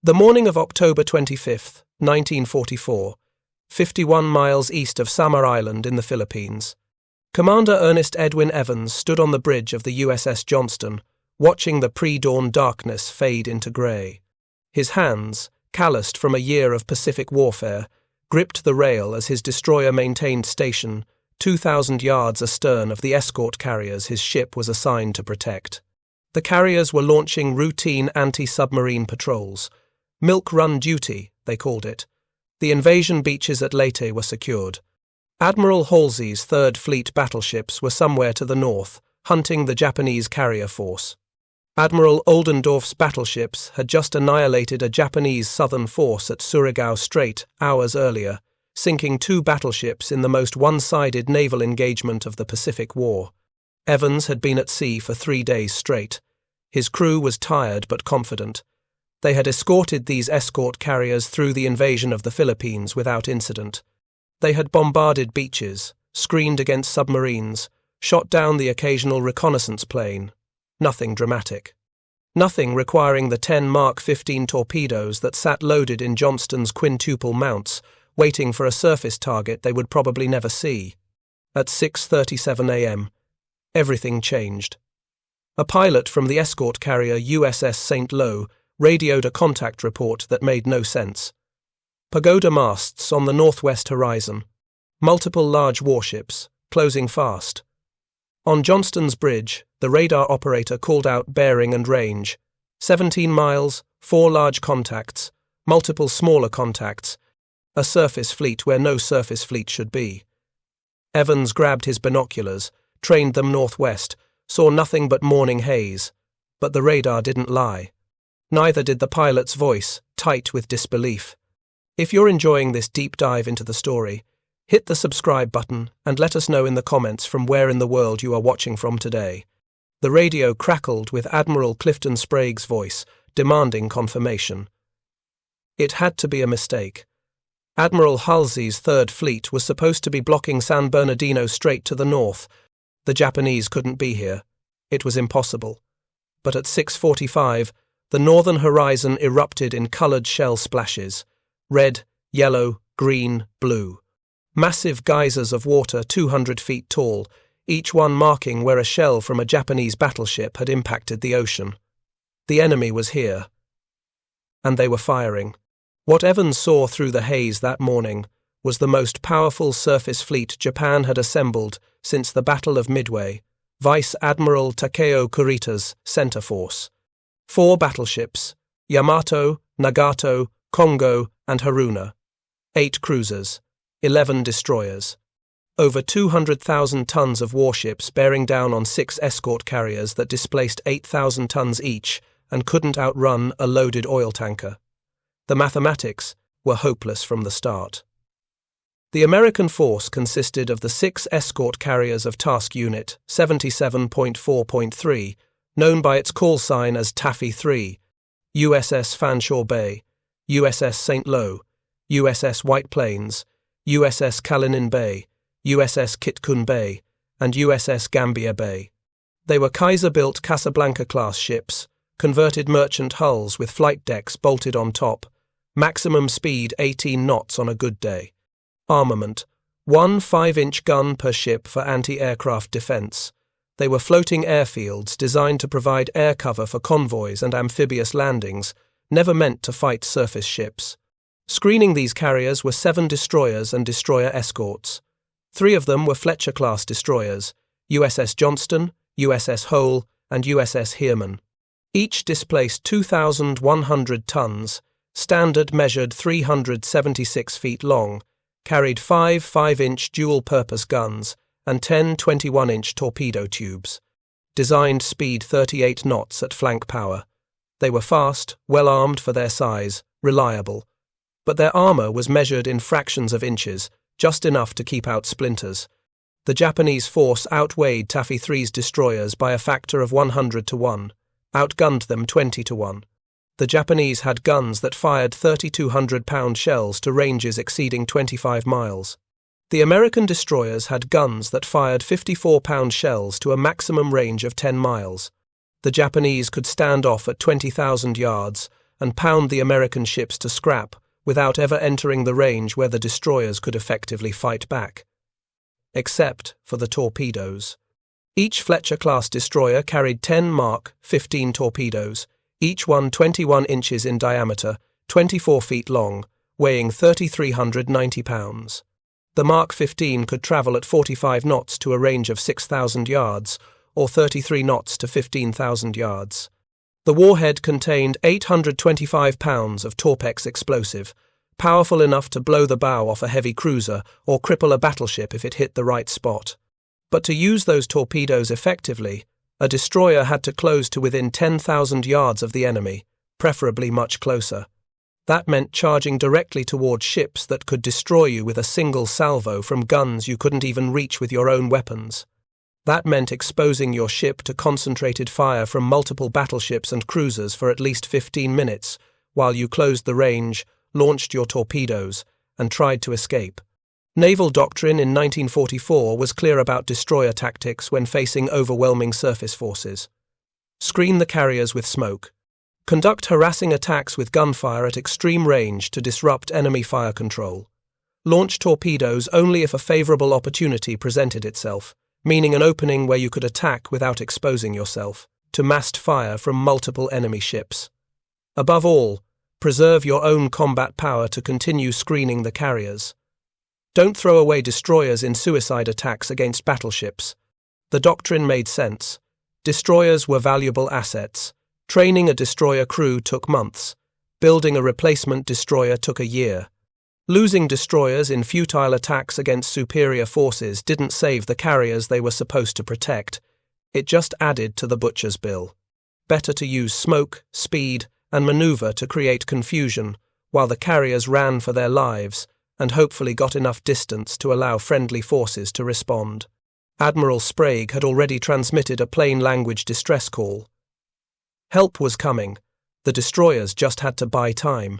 The morning of October 25, 1944, 51 miles east of Samar Island in the Philippines, Commander Ernest Edwin Evans stood on the bridge of the USS Johnston, watching the pre-dawn darkness fade into grey. His hands, calloused from a year of Pacific warfare, gripped the rail as his destroyer maintained station 2,000 yards astern of the escort carriers his ship was assigned to protect. The carriers were launching routine anti-submarine patrols. Milk Run duty, they called it. The invasion beaches at Leyte were secured. Admiral Halsey's Third Fleet battleships were somewhere to the north, hunting the Japanese carrier force. Admiral Oldendorf's battleships had just annihilated a Japanese southern force at Surigao Strait hours earlier, sinking 2 battleships in the most one-sided naval engagement of the Pacific War. Evans had been at sea for 3 days straight. His crew was tired but confident. They had escorted these escort carriers through the invasion of the Philippines without incident. They had bombarded beaches, screened against submarines, shot down the occasional reconnaissance plane. Nothing dramatic. Nothing requiring the 10 Mark 15 torpedoes that sat loaded in Johnston's quintuple mounts, waiting for a surface target they would probably never see. At 6:37 a.m., everything changed. A pilot from the escort carrier USS St. Lo radioed a contact report that made no sense. Pagoda masts on the northwest horizon. Multiple large warships, closing fast. On Johnston's bridge, the radar operator called out bearing and range. 17 miles, 4 large contacts, multiple smaller contacts, a surface fleet where no surface fleet should be. Evans grabbed his binoculars, trained them northwest, saw nothing but morning haze. But the radar didn't lie. Neither did the pilot's voice, tight with disbelief. If you're enjoying this deep dive into the story, hit the subscribe button and let us know in the comments from where in the world you are watching from today. The radio crackled with Admiral Clifton Sprague's voice, demanding confirmation. It had to be a mistake. Admiral Halsey's Third Fleet was supposed to be blocking San Bernardino Strait to the north. The Japanese couldn't be here. It was impossible. But at 6:45, the northern horizon erupted in coloured shell splashes. Red, yellow, green, blue. Massive geysers of water 200 feet tall, each one marking where a shell from a Japanese battleship had impacted the ocean. The enemy was here. And they were firing. What Evans saw through the haze that morning was the most powerful surface fleet Japan had assembled since the Battle of Midway, Vice Admiral Takeo Kurita's center force. 4 battleships, Yamato, Nagato, Kongo, and Haruna. 8 cruisers, 11 destroyers. Over 200,000 tons of warships bearing down on 6 escort carriers that displaced 8,000 tons each and couldn't outrun a loaded oil tanker. The mathematics were hopeless from the start. The American force consisted of the 6 escort carriers of Task Unit 77.4.3, known by its call sign as Taffy 3, USS Fanshawe Bay, USS St. Lo, USS White Plains, USS Kalinin Bay, USS Kitkun Bay, and USS Gambier Bay. They were Kaiser-built Casablanca-class ships, converted merchant hulls with flight decks bolted on top, maximum speed 18 knots on a good day. Armament, 1 5-inch gun per ship for anti-aircraft defense. They were floating airfields designed to provide air cover for convoys and amphibious landings, never meant to fight surface ships. Screening these carriers were 7 destroyers and destroyer escorts. 3 of them were Fletcher-Class destroyers, USS Johnston, USS Hole, and USS Heermann. Each displaced 2,100 tons, standard measured 376 feet long, carried 5 5-inch dual-purpose guns, and 10 21-inch torpedo tubes. Designed speed 38 knots at flank power. They were fast, well-armed for their size, reliable. But their armour was measured in fractions of inches, just enough to keep out splinters. The Japanese force outweighed Taffy 3's destroyers by a factor of 100 to 1, outgunned them 20 to 1. The Japanese had guns that fired 3,200-pound shells to ranges exceeding 25 miles. The American destroyers had guns that fired 54-pound shells to a maximum range of 10 miles. The Japanese could stand off at 20,000 yards and pound the American ships to scrap without ever entering the range where the destroyers could effectively fight back. Except for the torpedoes. Each Fletcher-Class destroyer carried 10 Mark 15 torpedoes, each one 21 inches in diameter, 24 feet long, weighing 3,390 pounds. The Mark 15 could travel at 45 knots to a range of 6,000 yards, or 33 knots to 15,000 yards. The warhead contained 825 pounds of Torpex explosive, powerful enough to blow the bow off a heavy cruiser or cripple a battleship if it hit the right spot. But to use those torpedoes effectively, a destroyer had to close to within 10,000 yards of the enemy, preferably much closer. That meant charging directly towards ships that could destroy you with a single salvo from guns you couldn't even reach with your own weapons. That meant exposing your ship to concentrated fire from multiple battleships and cruisers for at least 15 minutes, while you closed the range, launched your torpedoes, and tried to escape. Naval doctrine in 1944 was clear about destroyer tactics when facing overwhelming surface forces. Screen the carriers with smoke. Conduct harassing attacks with gunfire at extreme range to disrupt enemy fire control. Launch torpedoes only if a favorable opportunity presented itself, meaning an opening where you could attack without exposing yourself, to massed fire from multiple enemy ships. Above all, preserve your own combat power to continue screening the carriers. Don't throw away destroyers in suicide attacks against battleships. The doctrine made sense. Destroyers were valuable assets. Training a destroyer crew took months. Building a replacement destroyer took a year. Losing destroyers in futile attacks against superior forces didn't save the carriers they were supposed to protect. It just added to the butcher's bill. Better to use smoke, speed, and maneuver to create confusion, while the carriers ran for their lives and hopefully got enough distance to allow friendly forces to respond. Admiral Sprague had already transmitted a plain language distress call. Help was coming. The destroyers just had to buy time.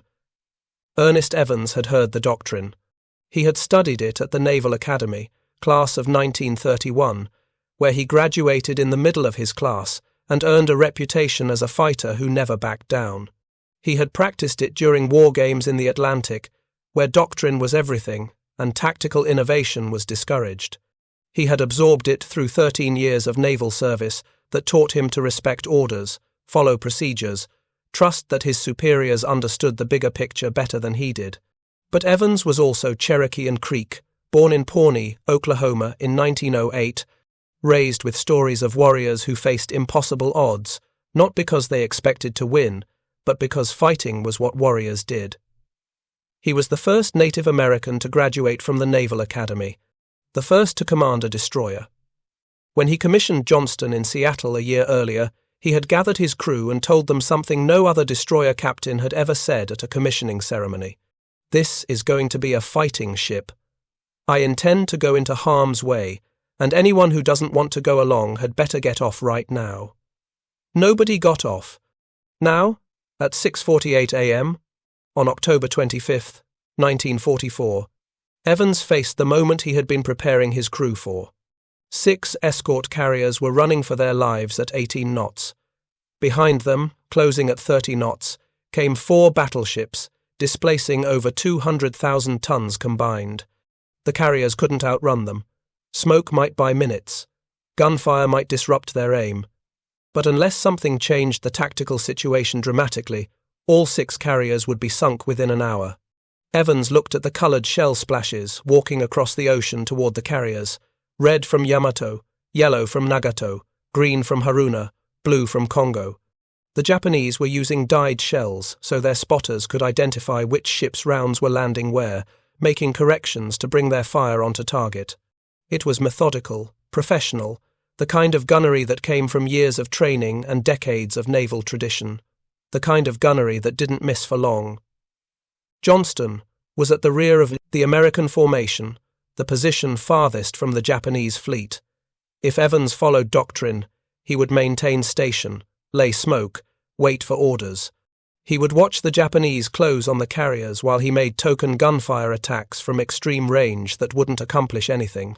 Ernest Evans had heard the doctrine. He had studied it at the Naval Academy, class of 1931, where he graduated in the middle of his class and earned a reputation as a fighter who never backed down. He had practiced it during war games in the Atlantic, where doctrine was everything and tactical innovation was discouraged. He had absorbed it through 13 years of naval service that taught him to respect orders, follow procedures, trust that his superiors understood the bigger picture better than he did. But Evans was also Cherokee and Creek, born in Pawnee, Oklahoma in 1908, raised with stories of warriors who faced impossible odds, not because they expected to win, but because fighting was what warriors did. He was the first Native American to graduate from the Naval Academy, the first to command a destroyer. When he commissioned Johnston in Seattle a year earlier, he had gathered his crew and told them something no other destroyer captain had ever said at a commissioning ceremony. "This is going to be a fighting ship. I intend to go into harm's way, and anyone who doesn't want to go along had better get off right now." Nobody got off. Now, at 6:48 a.m., on October 25, 1944, Evans faced the moment he had been preparing his crew for. 6 escort carriers were running for their lives at 18 knots. Behind them, closing at 30 knots, came 4 battleships, displacing over 200,000 tons combined. The carriers couldn't outrun them. Smoke might buy minutes. Gunfire might disrupt their aim. But unless something changed the tactical situation dramatically, all 6 carriers would be sunk within an hour. Evans looked at the coloured shell splashes walking across the ocean toward the carriers. Red from Yamato, yellow from Nagato, green from Haruna, blue from Congo. The Japanese were using dyed shells so their spotters could identify which ships' rounds were landing where, making corrections to bring their fire onto target. It was methodical, professional, the kind of gunnery that came from years of training and decades of naval tradition, the kind of gunnery that didn't miss for long. Johnston was at the rear of the American formation, the position farthest from the Japanese fleet. If Evans followed doctrine, he would maintain station, lay smoke, wait for orders. He would watch the Japanese close on the carriers while he made token gunfire attacks from extreme range that wouldn't accomplish anything.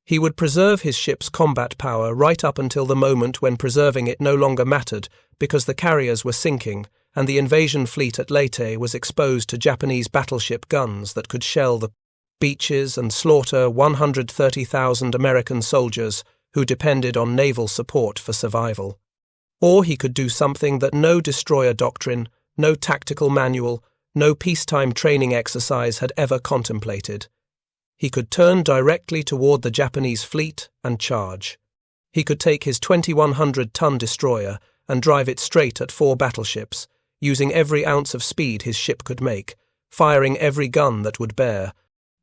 He would preserve his ship's combat power right up until the moment when preserving it no longer mattered because the carriers were sinking and the invasion fleet at Leyte was exposed to Japanese battleship guns that could shell the beaches and slaughter 130,000 American soldiers who depended on naval support for survival. Or he could do something that no destroyer doctrine, no tactical manual, no peacetime training exercise had ever contemplated. He could turn directly toward the Japanese fleet and charge. He could take his 2,100-ton destroyer and drive it straight at 4 battleships, using every ounce of speed his ship could make, firing every gun that would bear,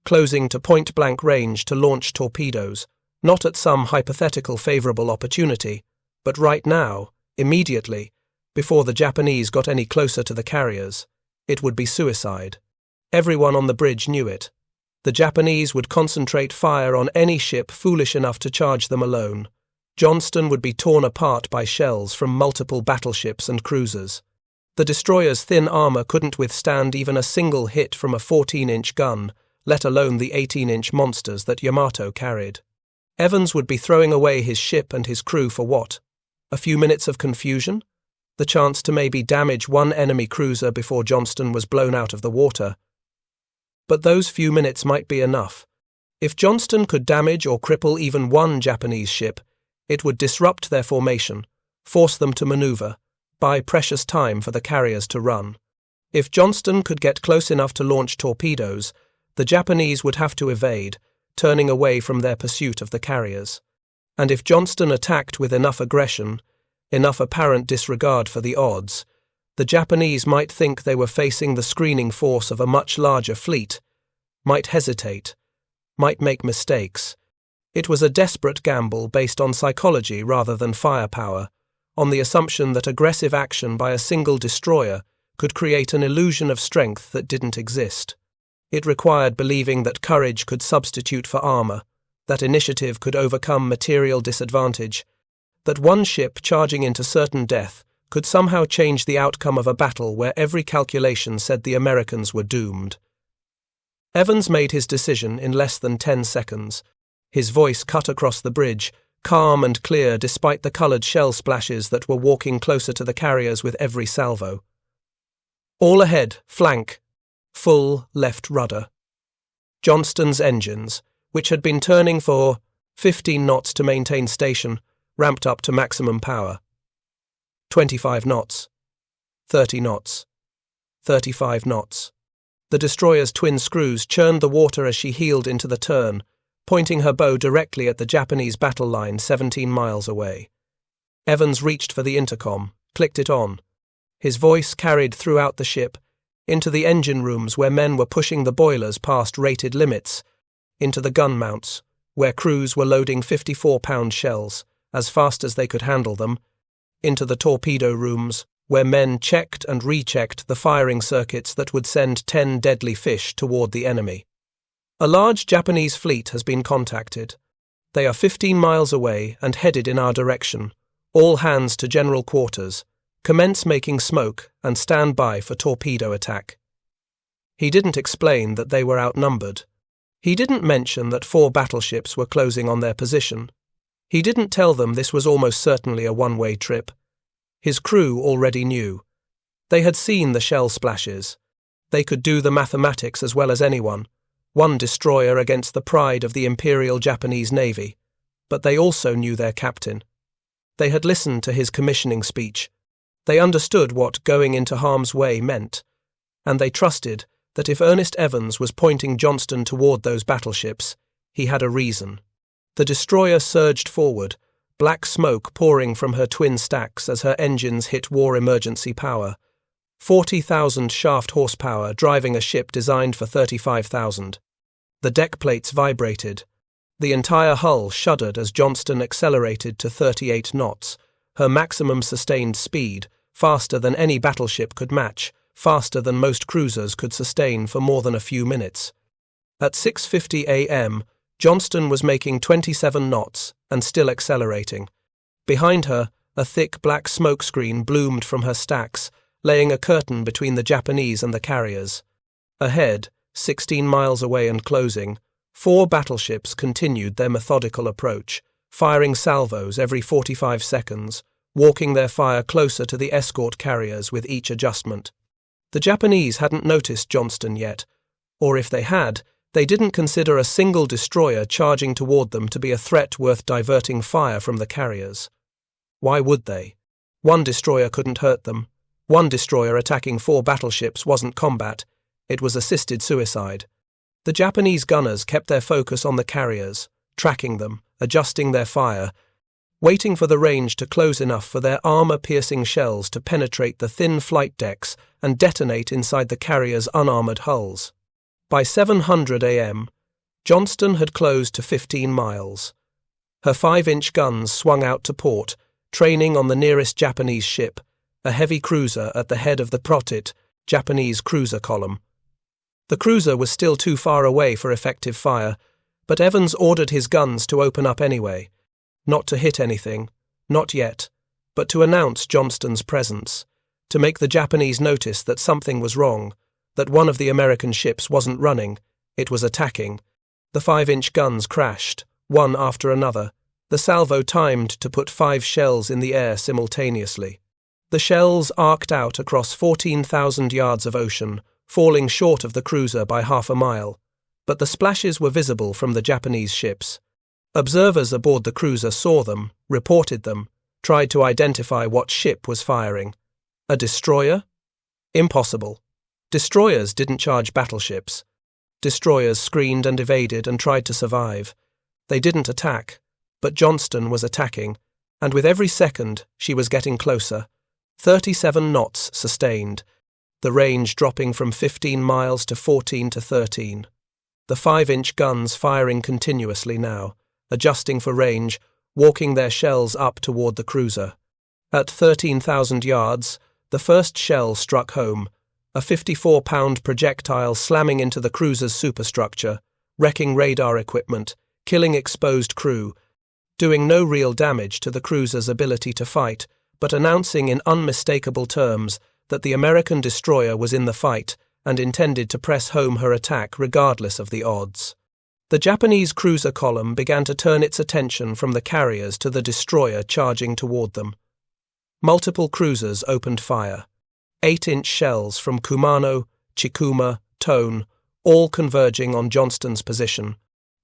closing to point-blank range to launch torpedoes, not at some hypothetical favorable opportunity, but right now, immediately, before the Japanese got any closer to the carriers. It would be suicide. Everyone on the bridge knew it. The Japanese would concentrate fire on any ship foolish enough to charge them alone. Johnston would be torn apart by shells from multiple battleships and cruisers. The destroyer's thin armor couldn't withstand even a single hit from a 14-inch gun, let alone the 18-inch monsters that Yamato carried. Evans would be throwing away his ship and his crew for what? A few minutes of confusion? The chance to maybe damage one enemy cruiser before Johnston was blown out of the water. But those few minutes might be enough. If Johnston could damage or cripple even one Japanese ship, it would disrupt their formation, force them to maneuver, buy precious time for the carriers to run. If Johnston could get close enough to launch torpedoes, the Japanese would have to evade, turning away from their pursuit of the carriers. And if Johnston attacked with enough aggression, enough apparent disregard for the odds, the Japanese might think they were facing the screening force of a much larger fleet, might hesitate, might make mistakes. It was a desperate gamble based on psychology rather than firepower, on the assumption that aggressive action by a single destroyer could create an illusion of strength that didn't exist. It required believing that courage could substitute for armor, that initiative could overcome material disadvantage, that one ship charging into certain death could somehow change the outcome of a battle where every calculation said the Americans were doomed. Evans made his decision in less than 10 seconds. His voice cut across the bridge, calm and clear despite the colored shell splashes that were walking closer to the carriers with every salvo. All ahead, flank, full left rudder. Johnston's engines, which had been turning for 15 knots to maintain station, ramped up to maximum power. 25 knots, 30 knots, 35 knots. The destroyer's twin screws churned the water as she heeled into the turn, pointing her bow directly at the Japanese battle line 17 miles away. Evans reached for the intercom, clicked it on. His voice carried throughout the ship, into the engine rooms where men were pushing the boilers past rated limits, into the gun mounts, where crews were loading 54-pound shells, as fast as they could handle them, into the torpedo rooms, where men checked and rechecked the firing circuits that would send 10 deadly fish toward the enemy. A large Japanese fleet has been contacted. They are 15 miles away and headed in our direction. All hands to general quarters. Commence making smoke and stand by for torpedo attack. He didn't explain that they were outnumbered. He didn't mention that 4 battleships were closing on their position. He didn't tell them this was almost certainly a one-way trip. His crew already knew. They had seen the shell splashes. They could do the mathematics as well as anyone. One destroyer against the pride of the Imperial Japanese Navy. But they also knew their captain. They had listened to his commissioning speech. They understood what going into harm's way meant. And they trusted that if Ernest Evans was pointing Johnston toward those battleships, he had a reason. The destroyer surged forward, black smoke pouring from her twin stacks as her engines hit war emergency power. 40,000 shaft horsepower driving a ship designed for 35,000. The deck plates vibrated. The entire hull shuddered as Johnston accelerated to 38 knots, her maximum sustained speed, faster than any battleship could match, faster than most cruisers could sustain for more than a few minutes. At 6:50 a.m., Johnston was making 27 knots and still accelerating. Behind her, a thick black smoke screen bloomed from her stacks, laying a curtain between the Japanese and the carriers. Ahead, 16 miles away and closing, 4 battleships continued their methodical approach, firing salvos every 45 seconds, walking their fire closer to the escort carriers with each adjustment. The Japanese hadn't noticed Johnston yet, or if they had, they didn't consider a single destroyer charging toward them to be a threat worth diverting fire from the carriers. Why would they? One destroyer couldn't hurt them. One destroyer attacking 4 battleships wasn't combat, it was assisted suicide. The Japanese gunners kept their focus on the carriers, tracking them, adjusting their fire, waiting for the range to close enough for their armor-piercing shells to penetrate the thin flight decks and detonate inside the carriers' unarmored hulls. By 7:00 a.m., Johnston had closed to 15 miles. Her 5-inch guns swung out to port, training on the nearest Japanese ship, a heavy cruiser at the head of the Protit, Japanese cruiser column. The cruiser was still too far away for effective fire, but Evans ordered his guns to open up anyway. Not to hit anything, not yet, but to announce Johnston's presence, to make the Japanese notice that something was wrong, that one of the American ships wasn't running, it was attacking. The 5-inch guns crashed, one after another, the salvo timed to put 5 shells in the air simultaneously. The shells arced out across 14,000 yards of ocean, falling short of the cruiser by half a mile, but the splashes were visible from the Japanese ships. Observers aboard the cruiser saw them, reported them, tried to identify what ship was firing. A destroyer? Impossible. Destroyers didn't charge battleships. Destroyers screened and evaded and tried to survive. They didn't attack, but Johnston was attacking, and with every second she was getting closer. 37 knots sustained, the range dropping from 15 miles to 14 to 13. The 5-inch guns firing continuously now, adjusting for range, walking their shells up toward the cruiser. At 13,000 yards, the first shell struck home, a 54-pound projectile slamming into the cruiser's superstructure, wrecking radar equipment, killing exposed crew, doing no real damage to the cruiser's ability to fight, but announcing in unmistakable terms that the American destroyer was in the fight and intended to press home her attack regardless of the odds. The Japanese cruiser column began to turn its attention from the carriers to the destroyer charging toward them. Multiple cruisers opened fire. 8-inch shells from Kumano, Chikuma, Tone, all converging on Johnston's position.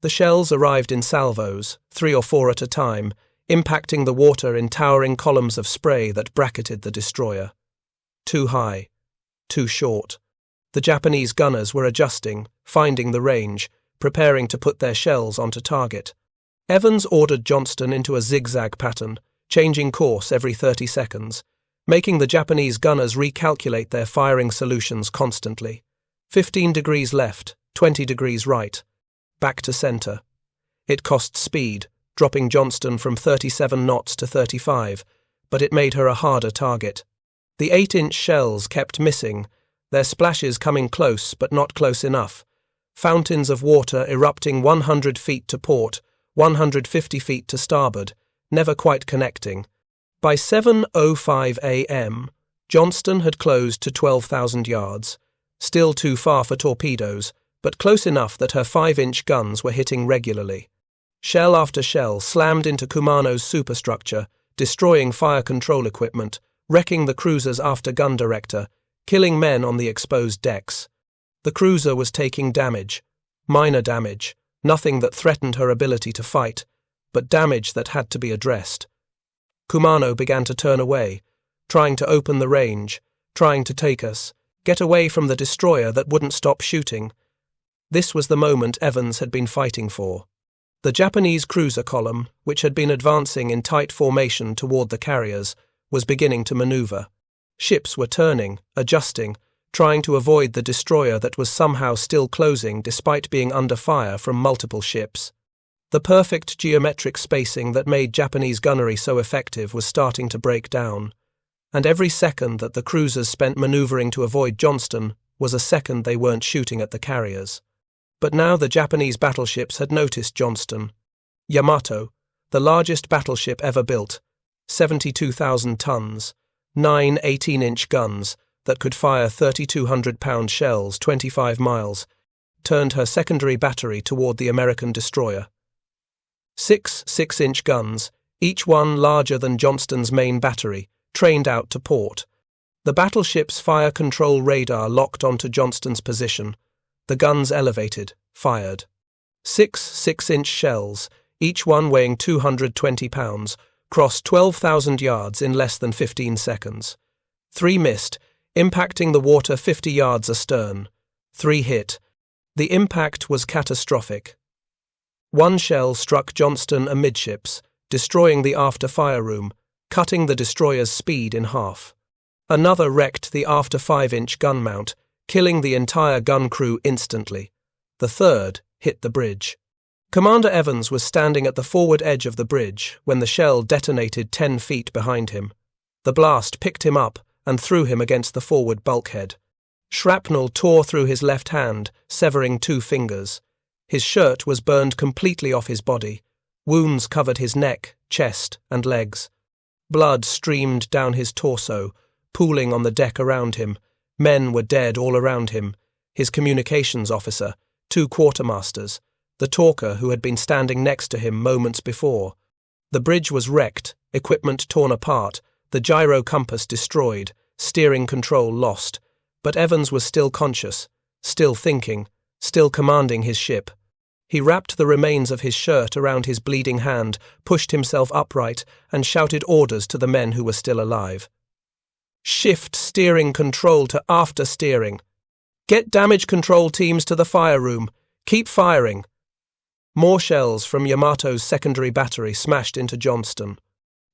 The shells arrived in salvos, 3 or 4 at a time, impacting the water in towering columns of spray that bracketed the destroyer. Too high, too short. The Japanese gunners were adjusting, finding the range, preparing to put their shells onto target. Evans ordered Johnston into a zigzag pattern, changing course every 30 seconds, making the Japanese gunners recalculate their firing solutions constantly. 15 degrees left, 20 degrees right. Back to center. It cost speed, dropping Johnston from 37 knots to 35, but it made her a harder target. The 8-inch shells kept missing, their splashes coming close but not close enough. Fountains of water erupting 100 feet to port, 150 feet to starboard, never quite connecting. By 7:05 a.m., Johnston had closed to 12,000 yards, still too far for torpedoes, but close enough that her 5-inch guns were hitting regularly. Shell after shell slammed into Kumano's superstructure, destroying fire control equipment, wrecking the cruiser's after-gun director, killing men on the exposed decks. The cruiser was taking damage, minor damage, nothing that threatened her ability to fight, but damage that had to be addressed. Kumano began to turn away, trying to open the range, trying to take us, get away from the destroyer that wouldn't stop shooting. This was the moment Evans had been fighting for. The Japanese cruiser column, which had been advancing in tight formation toward the carriers, was beginning to maneuver. Ships were turning, adjusting, trying to avoid the destroyer that was somehow still closing despite being under fire from multiple ships. The perfect geometric spacing that made Japanese gunnery so effective was starting to break down, and every second that the cruisers spent maneuvering to avoid Johnston was a second they weren't shooting at the carriers. But now the Japanese battleships had noticed Johnston. Yamato, the largest battleship ever built, 72,000 tons, 9 18-inch guns that could fire 3,200-pound shells 25 miles, turned her secondary battery toward the American destroyer. 6 6-inch guns, each one larger than Johnston's main battery, trained out to port. The battleship's fire control radar locked onto Johnston's position. The guns elevated, fired. 6 6-inch shells, each one weighing 220 pounds, crossed 12,000 yards in less than 15 seconds. 3 missed, impacting the water 50 yards astern. 3 hit. The impact was catastrophic. 1 shell struck Johnston amidships, destroying the after fire room, cutting the destroyer's speed in half. Another wrecked the after 5-inch gun mount, killing the entire gun crew instantly. The third hit the bridge. Commander Evans was standing at the forward edge of the bridge when the shell detonated 10 feet behind him. The blast picked him up and threw him against the forward bulkhead. Shrapnel tore through his left hand, severing 2 fingers. His shirt was burned completely off his body. Wounds covered his neck, chest, and legs. Blood streamed down his torso, pooling on the deck around him. Men were dead all around him. His communications officer, 2 quartermasters, the talker who had been standing next to him moments before. The bridge was wrecked, equipment torn apart, the gyro compass destroyed, steering control lost. But Evans was still conscious, still thinking, still commanding his ship. He wrapped the remains of his shirt around his bleeding hand, pushed himself upright, and shouted orders to the men who were still alive. Shift steering control to after steering. Get damage control teams to the fire room. Keep firing. More shells from Yamato's secondary battery smashed into Johnston.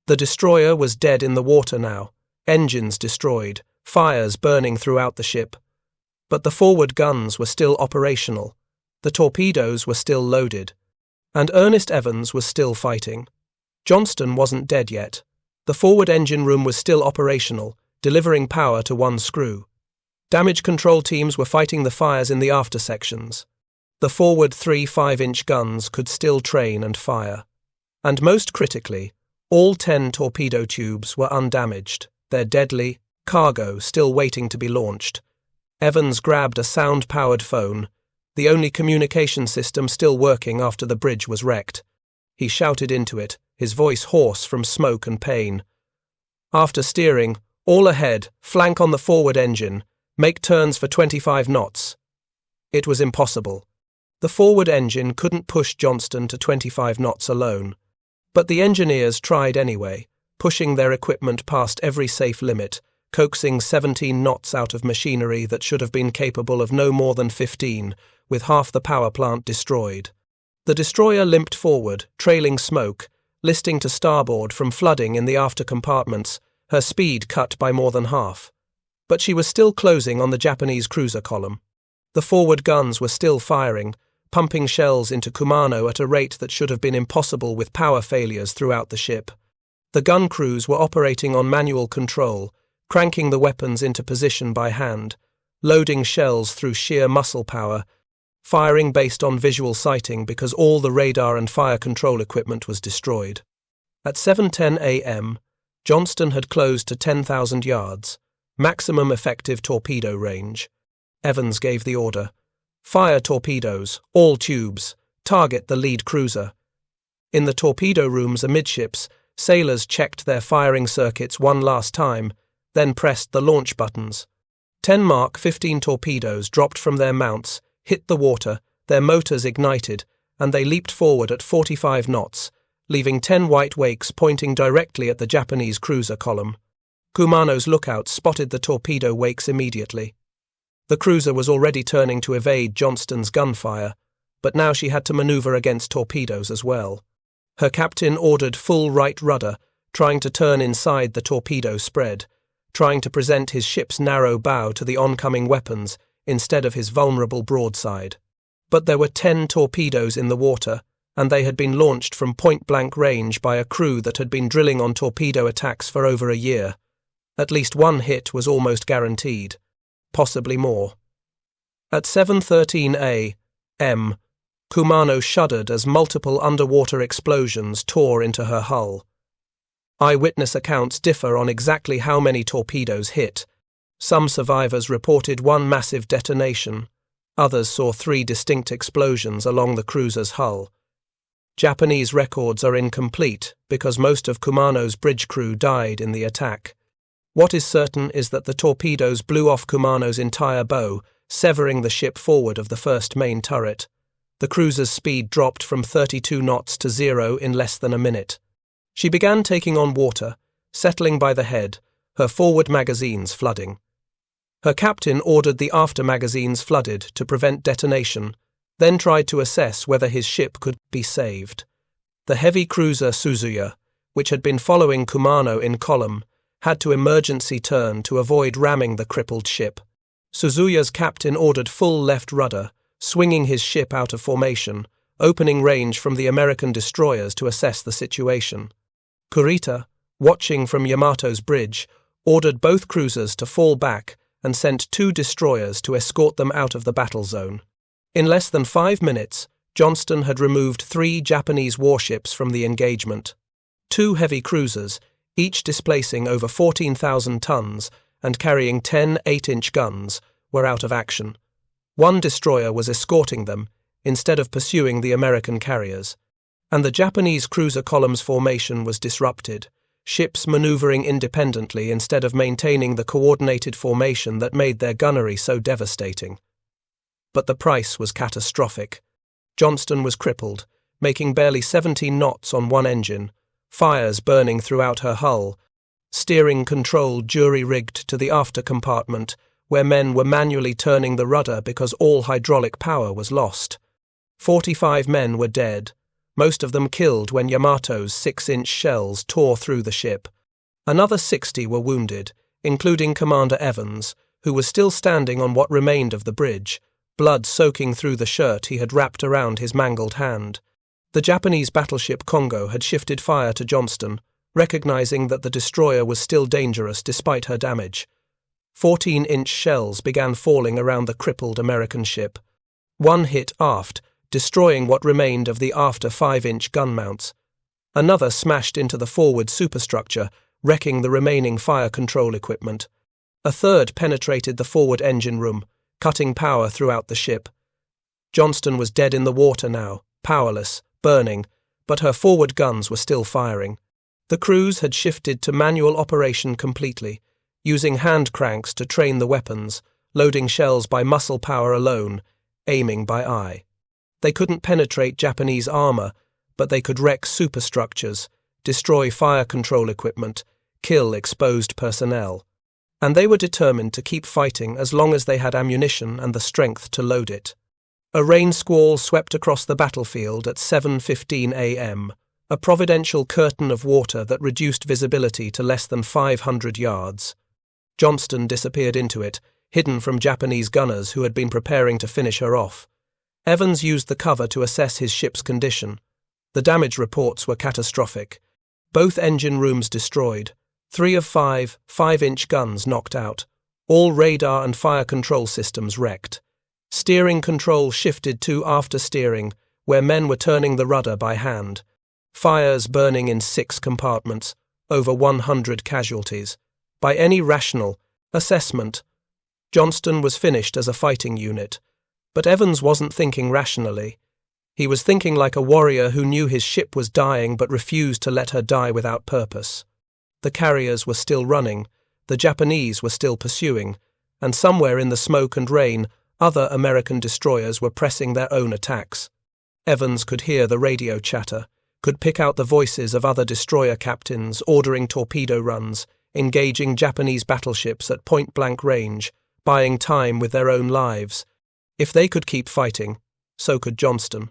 The destroyer was dead in the water now, engines destroyed, fires burning throughout the ship. But the forward guns were still operational. The torpedoes were still loaded. And Ernest Evans was still fighting. Johnston wasn't dead yet. The forward engine room was still operational, delivering power to 1 screw. Damage control teams were fighting the fires in the after sections. The forward 3 5-inch guns could still train and fire. And most critically, all 10 torpedo tubes were undamaged, their deadly cargo still waiting to be launched. Evans grabbed a sound-powered phone, the only communication system still working after the bridge was wrecked. He shouted into it, his voice hoarse from smoke and pain. After steering, all ahead, flank on the forward engine, make turns for 25 knots. It was impossible. The forward engine couldn't push Johnston to 25 knots alone. But the engineers tried anyway, pushing their equipment past every safe limit, coaxing 17 knots out of machinery that should have been capable of no more than 15, with half the power plant destroyed. The destroyer limped forward, trailing smoke, listing to starboard from flooding in the after compartments, her speed cut by more than half. But she was still closing on the Japanese cruiser column. The forward guns were still firing, pumping shells into Kumano at a rate that should have been impossible with power failures throughout the ship. The gun crews were operating on manual control, cranking the weapons into position by hand, loading shells through sheer muscle power, firing based on visual sighting because all the radar and fire control equipment was destroyed. At 7:10 a.m., Johnston had closed to 10,000 yards, maximum effective torpedo range. Evans gave the order. Fire torpedoes, all tubes, target the lead cruiser. In the torpedo rooms amidships, sailors checked their firing circuits one last time, then pressed the launch buttons. 10 Mark 15 torpedoes dropped from their mounts, hit the water, their motors ignited, and they leaped forward at 45 knots, leaving 10 white wakes pointing directly at the Japanese cruiser column. Kumano's lookouts spotted the torpedo wakes immediately. The cruiser was already turning to evade Johnston's gunfire, but now she had to maneuver against torpedoes as well. Her captain ordered full right rudder, trying to turn inside the torpedo spread, trying to present his ship's narrow bow to the oncoming weapons instead of his vulnerable broadside. But there were 10 torpedoes in the water, and they had been launched from point-blank range by a crew that had been drilling on torpedo attacks for over a year. At least one hit was almost guaranteed, possibly more. At 7:13 a.m., Kumano shuddered as multiple underwater explosions tore into her hull. Eyewitness accounts differ on exactly how many torpedoes hit. Some survivors reported one massive detonation. Others saw 3 distinct explosions along the cruiser's hull. Japanese records are incomplete because most of Kumano's bridge crew died in the attack. What is certain is that the torpedoes blew off Kumano's entire bow, severing the ship forward of the first main turret. The cruiser's speed dropped from 32 knots to 0 in less than a minute. She began taking on water, settling by the head, her forward magazines flooding. Her captain ordered the after magazines flooded to prevent detonation, then tried to assess whether his ship could be saved. The heavy cruiser Suzuya, which had been following Kumano in column, had to emergency turn to avoid ramming the crippled ship. Suzuya's captain ordered full left rudder, swinging his ship out of formation, opening range from the American destroyers to assess the situation. Kurita, watching from Yamato's bridge, ordered both cruisers to fall back and sent 2 destroyers to escort them out of the battle zone. In less than 5 minutes, Johnston had removed 3 Japanese warships from the engagement. 2 heavy cruisers, each displacing over 14,000 tons and carrying 10 8-inch guns, were out of action. 1 destroyer was escorting them, instead of pursuing the American carriers. And the Japanese cruiser column's formation was disrupted, ships maneuvering independently instead of maintaining the coordinated formation that made their gunnery so devastating. But the price was catastrophic. Johnston was crippled, making barely 17 knots on one engine, fires burning throughout her hull, steering control jury-rigged to the after compartment, where men were manually turning the rudder because all hydraulic power was lost. 45 men were dead, most of them killed when Yamato's 6-inch shells tore through the ship. Another 60 were wounded, including Commander Evans, who was still standing on what remained of the bridge, blood soaking through the shirt he had wrapped around his mangled hand. The Japanese battleship Congo had shifted fire to Johnston, recognizing that the destroyer was still dangerous despite her damage. 14-inch shells began falling around the crippled American ship. One hit aft, destroying what remained of the after 5-inch gun mounts. Another smashed into the forward superstructure, wrecking the remaining fire control equipment. A third penetrated the forward engine room, cutting power throughout the ship. Johnston was dead in the water now, powerless, burning, but her forward guns were still firing. The crews had shifted to manual operation completely, using hand cranks to train the weapons, loading shells by muscle power alone, aiming by eye. They couldn't penetrate Japanese armor, but they could wreck superstructures, destroy fire control equipment, kill exposed personnel. And they were determined to keep fighting as long as they had ammunition and the strength to load it. A rain squall swept across the battlefield at 7:15 a.m., a providential curtain of water that reduced visibility to less than 500 yards. Johnston disappeared into it, hidden from Japanese gunners who had been preparing to finish her off. Evans used the cover to assess his ship's condition. The damage reports were catastrophic. Both engine rooms destroyed, 3 of 5 5-inch guns knocked out, all radar and fire control systems wrecked. Steering control shifted to after steering, where men were turning the rudder by hand. Fires burning in 6 compartments, over 100 casualties. By any rational assessment, Johnston was finished as a fighting unit. But Evans wasn't thinking rationally. He was thinking like a warrior who knew his ship was dying but refused to let her die without purpose. The carriers were still running, the Japanese were still pursuing, and somewhere in the smoke and rain, other American destroyers were pressing their own attacks. Evans could hear the radio chatter, could pick out the voices of other destroyer captains ordering torpedo runs, engaging Japanese battleships at point-blank range, buying time with their own lives. If they could keep fighting, so could Johnston.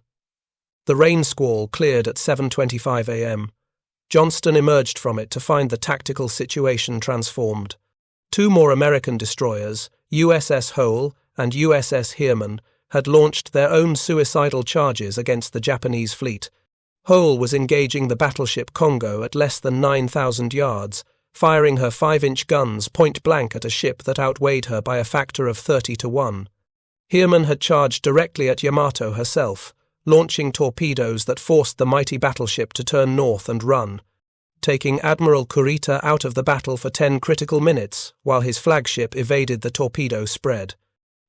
The rain squall cleared at 7:25 a.m. Johnston emerged from it to find the tactical situation transformed. 2 more American destroyers, USS Hole and USS Heermann, had launched their own suicidal charges against the Japanese fleet. Hole was engaging the battleship Congo at less than 9,000 yards, firing her 5-inch guns point-blank at a ship that outweighed her by a factor of 30 to 1. Heermann had charged directly at Yamato herself, launching torpedoes that forced the mighty battleship to turn north and run, taking Admiral Kurita out of the battle for 10 critical minutes while his flagship evaded the torpedo spread.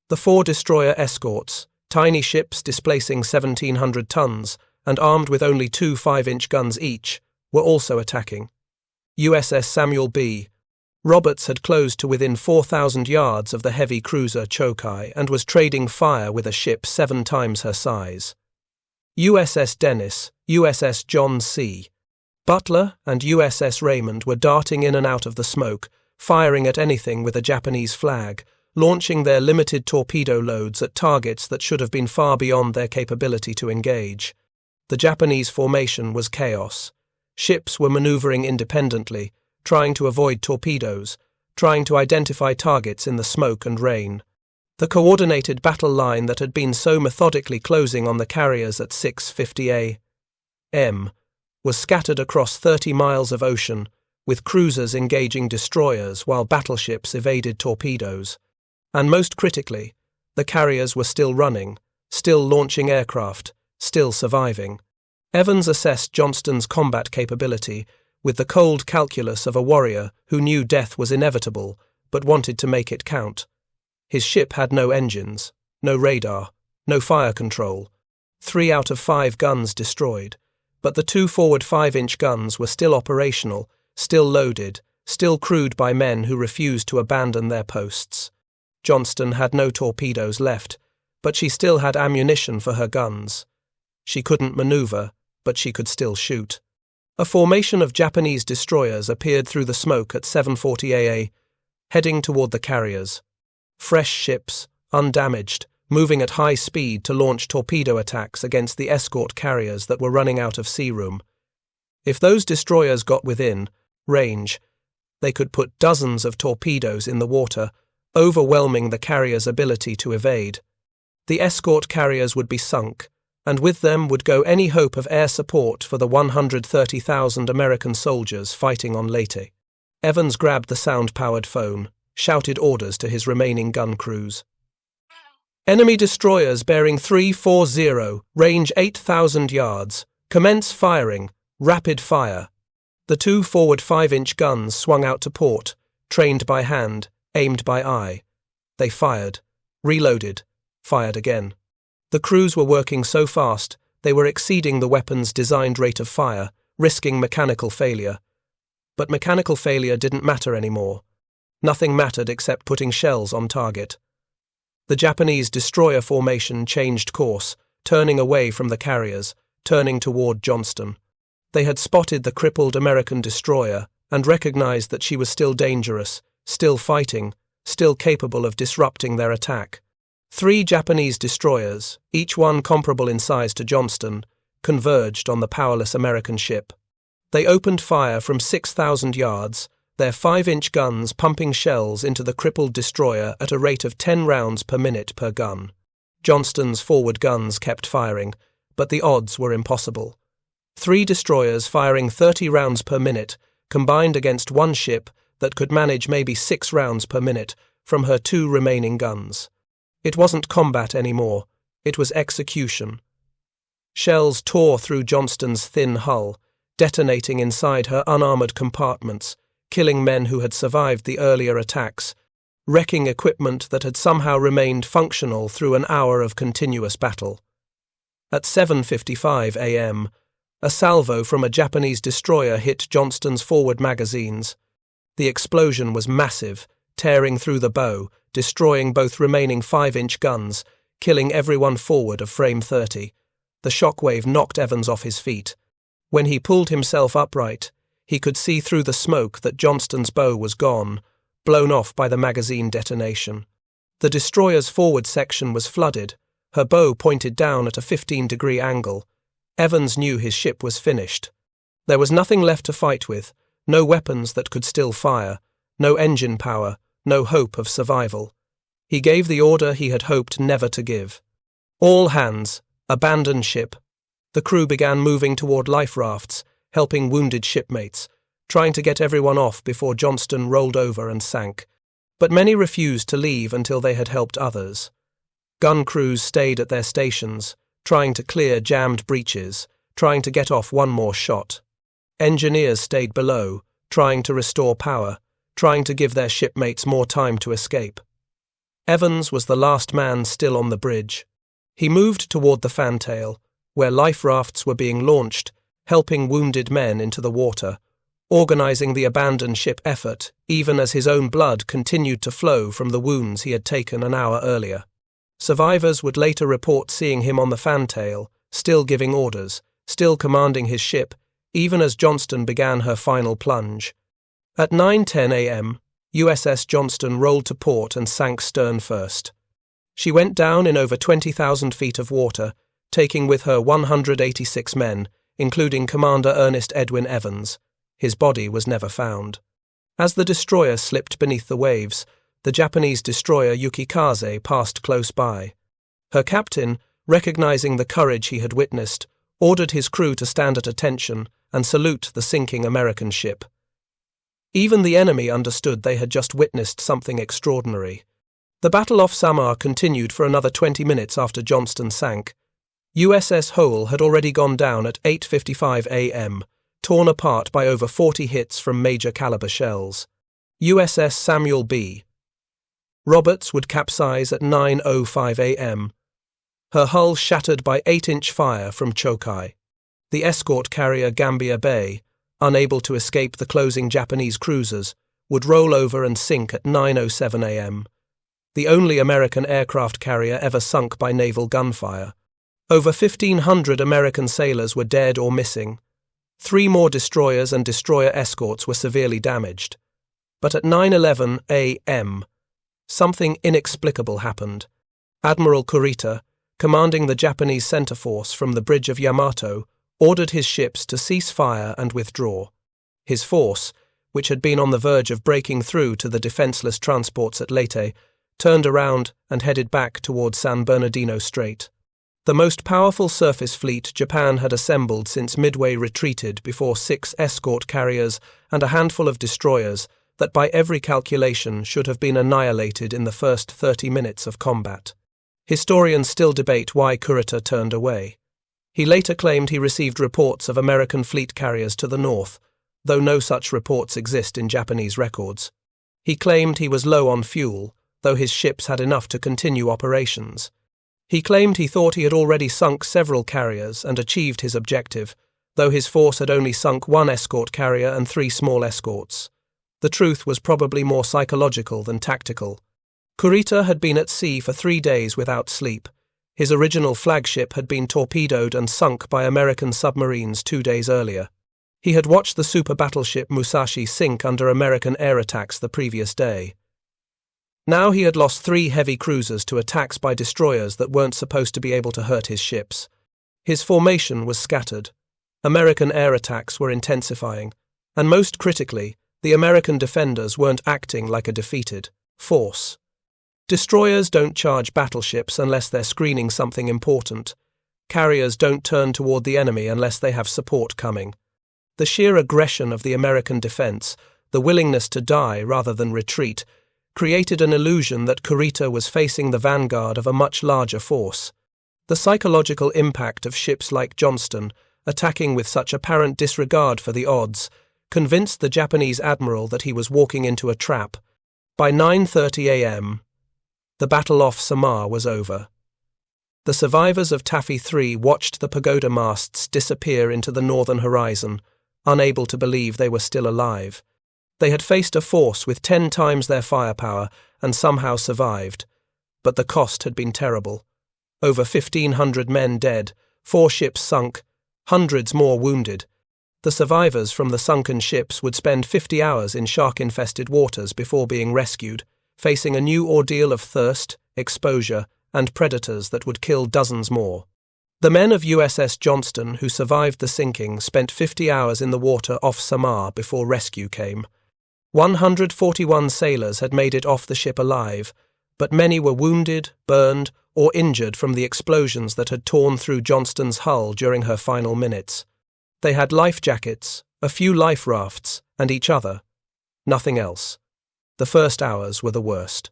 The 4 destroyer escorts, tiny ships displacing 1,700 tons, and armed with only 2 5-inch guns each, were also attacking. USS Samuel B. Roberts had closed to within 4,000 yards of the heavy cruiser Chokai and was trading fire with a ship 7 times her size. USS Dennis, USS John C. Butler, and USS Raymond were darting in and out of the smoke, firing at anything with a Japanese flag, launching their limited torpedo loads at targets that should have been far beyond their capability to engage. The Japanese formation was chaos. Ships were maneuvering independently, trying to avoid torpedoes, trying to identify targets in the smoke and rain. The coordinated battle line that had been so methodically closing on the carriers at 6:50 a.m. was scattered across 30 miles of ocean, with cruisers engaging destroyers while battleships evaded torpedoes. And most critically, the carriers were still running, still launching aircraft, still surviving. Evans assessed Johnston's combat capability with the cold calculus of a warrior who knew death was inevitable but wanted to make it count. His ship had no engines, no radar, no fire control. 3 out of 5 guns destroyed, but the 2 forward 5-inch guns were still operational, still loaded, still crewed by men who refused to abandon their posts. Johnston had no torpedoes left, but she still had ammunition for her guns. She couldn't maneuver, but she could still shoot. A formation of Japanese destroyers appeared through the smoke at 7:40 a.m., heading toward the carriers. Fresh ships, undamaged, moving at high speed to launch torpedo attacks against the escort carriers that were running out of sea room. If those destroyers got within range, they could put dozens of torpedoes in the water, overwhelming the carriers' ability to evade. The escort carriers would be sunk, and with them would go any hope of air support for the 130,000 American soldiers fighting on Leyte. Evans grabbed the sound-powered phone, shouted orders to his remaining gun crews. Enemy destroyers bearing 340, range 8,000 yards. Commence firing. Rapid fire. The 2 forward 5-inch guns swung out to port, trained by hand, aimed by eye. They fired, reloaded, fired again. The crews were working so fast, they were exceeding the weapon's designed rate of fire, risking mechanical failure. But mechanical failure didn't matter anymore. Nothing mattered except putting shells on target. The Japanese destroyer formation changed course, turning away from the carriers, turning toward Johnston. They had spotted the crippled American destroyer and recognized that she was still dangerous, still fighting, still capable of disrupting their attack. 3 Japanese destroyers, each one comparable in size to Johnston, converged on the powerless American ship. They opened fire from 6,000 yards, their 5-inch guns pumping shells into the crippled destroyer at a rate of 10 rounds per minute per gun. Johnston's forward guns kept firing, but the odds were impossible. 3 destroyers firing 30 rounds per minute combined against one ship that could manage maybe 6 rounds per minute from her 2 remaining guns. It wasn't combat anymore, it was execution. Shells tore through Johnston's thin hull, detonating inside her unarmored compartments, killing men who had survived the earlier attacks, wrecking equipment that had somehow remained functional through an hour of continuous battle. At 7:55 a.m., a salvo from a Japanese destroyer hit Johnston's forward magazines. The explosion was massive, tearing through the bow, destroying both remaining 5-inch guns, killing everyone forward of frame 30. The shockwave knocked Evans off his feet. When he pulled himself upright, he could see through the smoke that Johnston's bow was gone, blown off by the magazine detonation. The destroyer's forward section was flooded, her bow pointed down at a 15-degree angle. Evans knew his ship was finished. There was nothing left to fight with, no weapons that could still fire, no engine power, no hope of survival. He gave the order he had hoped never to give. All hands, abandon ship. The crew began moving toward life rafts, helping wounded shipmates, trying to get everyone off before Johnston rolled over and sank. But many refused to leave until they had helped others. Gun crews stayed at their stations, trying to clear jammed breaches, trying to get off one more shot. Engineers stayed below, trying to restore power, trying to give their shipmates more time to escape. Evans was the last man still on the bridge. He moved toward the fantail, where life rafts were being launched, helping wounded men into the water, organizing the abandoned ship effort, even as his own blood continued to flow from the wounds he had taken an hour earlier. Survivors would later report seeing him on the fantail, still giving orders, still commanding his ship, even as Johnston began her final plunge. At 9:10 a.m., USS Johnston rolled to port and sank stern first. She went down in over 20,000 feet of water, taking with her 186 men, including Commander Ernest Edwin Evans. His body was never found. As the destroyer slipped beneath the waves, the Japanese destroyer Yukikaze passed close by. Her captain, recognizing the courage he had witnessed, ordered his crew to stand at attention and salute the sinking American ship. Even the enemy understood they had just witnessed something extraordinary. The battle off Samar continued for another 20 minutes after Johnston sank. USS Hole had already gone down at 8:55 a.m., torn apart by over 40 hits from major caliber shells. USS Samuel B. Roberts would capsize at 9:05 a.m., her hull shattered by 8-inch fire from Chokai. The escort carrier Gambia Bay, unable to escape the closing Japanese cruisers, would roll over and sink at 9:07 a.m., the only American aircraft carrier ever sunk by naval gunfire. Over 1,500 American sailors were dead or missing. 3 more destroyers and destroyer escorts were severely damaged. But at 9:11 a.m., something inexplicable happened. Admiral Kurita, commanding the Japanese center force from the bridge of Yamato, ordered his ships to cease fire and withdraw. His force, which had been on the verge of breaking through to the defenseless transports at Leyte, turned around and headed back toward San Bernardino Strait. The most powerful surface fleet Japan had assembled since Midway retreated before 6 escort carriers and a handful of destroyers that by every calculation should have been annihilated in the first 30 minutes of combat. Historians still debate why Kurita turned away. He later claimed he received reports of American fleet carriers to the north, though no such reports exist in Japanese records. He claimed he was low on fuel, though his ships had enough to continue operations. He claimed he thought he had already sunk several carriers and achieved his objective, though his force had only sunk 1 escort carrier and 3 small escorts. The truth was probably more psychological than tactical. Kurita had been at sea for 3 days without sleep. His original flagship had been torpedoed and sunk by American submarines 2 days earlier. He had watched the super battleship Musashi sink under American air attacks the previous day. Now he had lost 3 heavy cruisers to attacks by destroyers that weren't supposed to be able to hurt his ships. His formation was scattered. American air attacks were intensifying, and most critically, the American defenders weren't acting like a defeated force. Destroyers don't charge battleships unless they're screening something important. Carriers don't turn toward the enemy unless they have support coming. The sheer aggression of the American defense, the willingness to die rather than retreat, created an illusion that Kurita was facing the vanguard of a much larger force. The psychological impact of ships like Johnston, attacking with such apparent disregard for the odds, convinced the Japanese admiral that he was walking into a trap. By 9:30 a.m., the battle off Samar was over. The survivors of Taffy 3 watched the pagoda masts disappear into the northern horizon, unable to believe they were still alive. They had faced a force with 10 times their firepower and somehow survived, but the cost had been terrible. Over 1,500 men dead, 4 ships sunk, hundreds more wounded. The survivors from the sunken ships would spend 50 hours in shark-infested waters before being rescued, facing a new ordeal of thirst, exposure, and predators that would kill dozens more. The men of USS Johnston who survived the sinking spent 50 hours in the water off Samar before rescue came. 141 sailors had made it off the ship alive, but many were wounded, burned, or injured from the explosions that had torn through Johnston's hull during her final minutes. They had life jackets, a few life rafts, and each other. Nothing else. The first hours were the worst.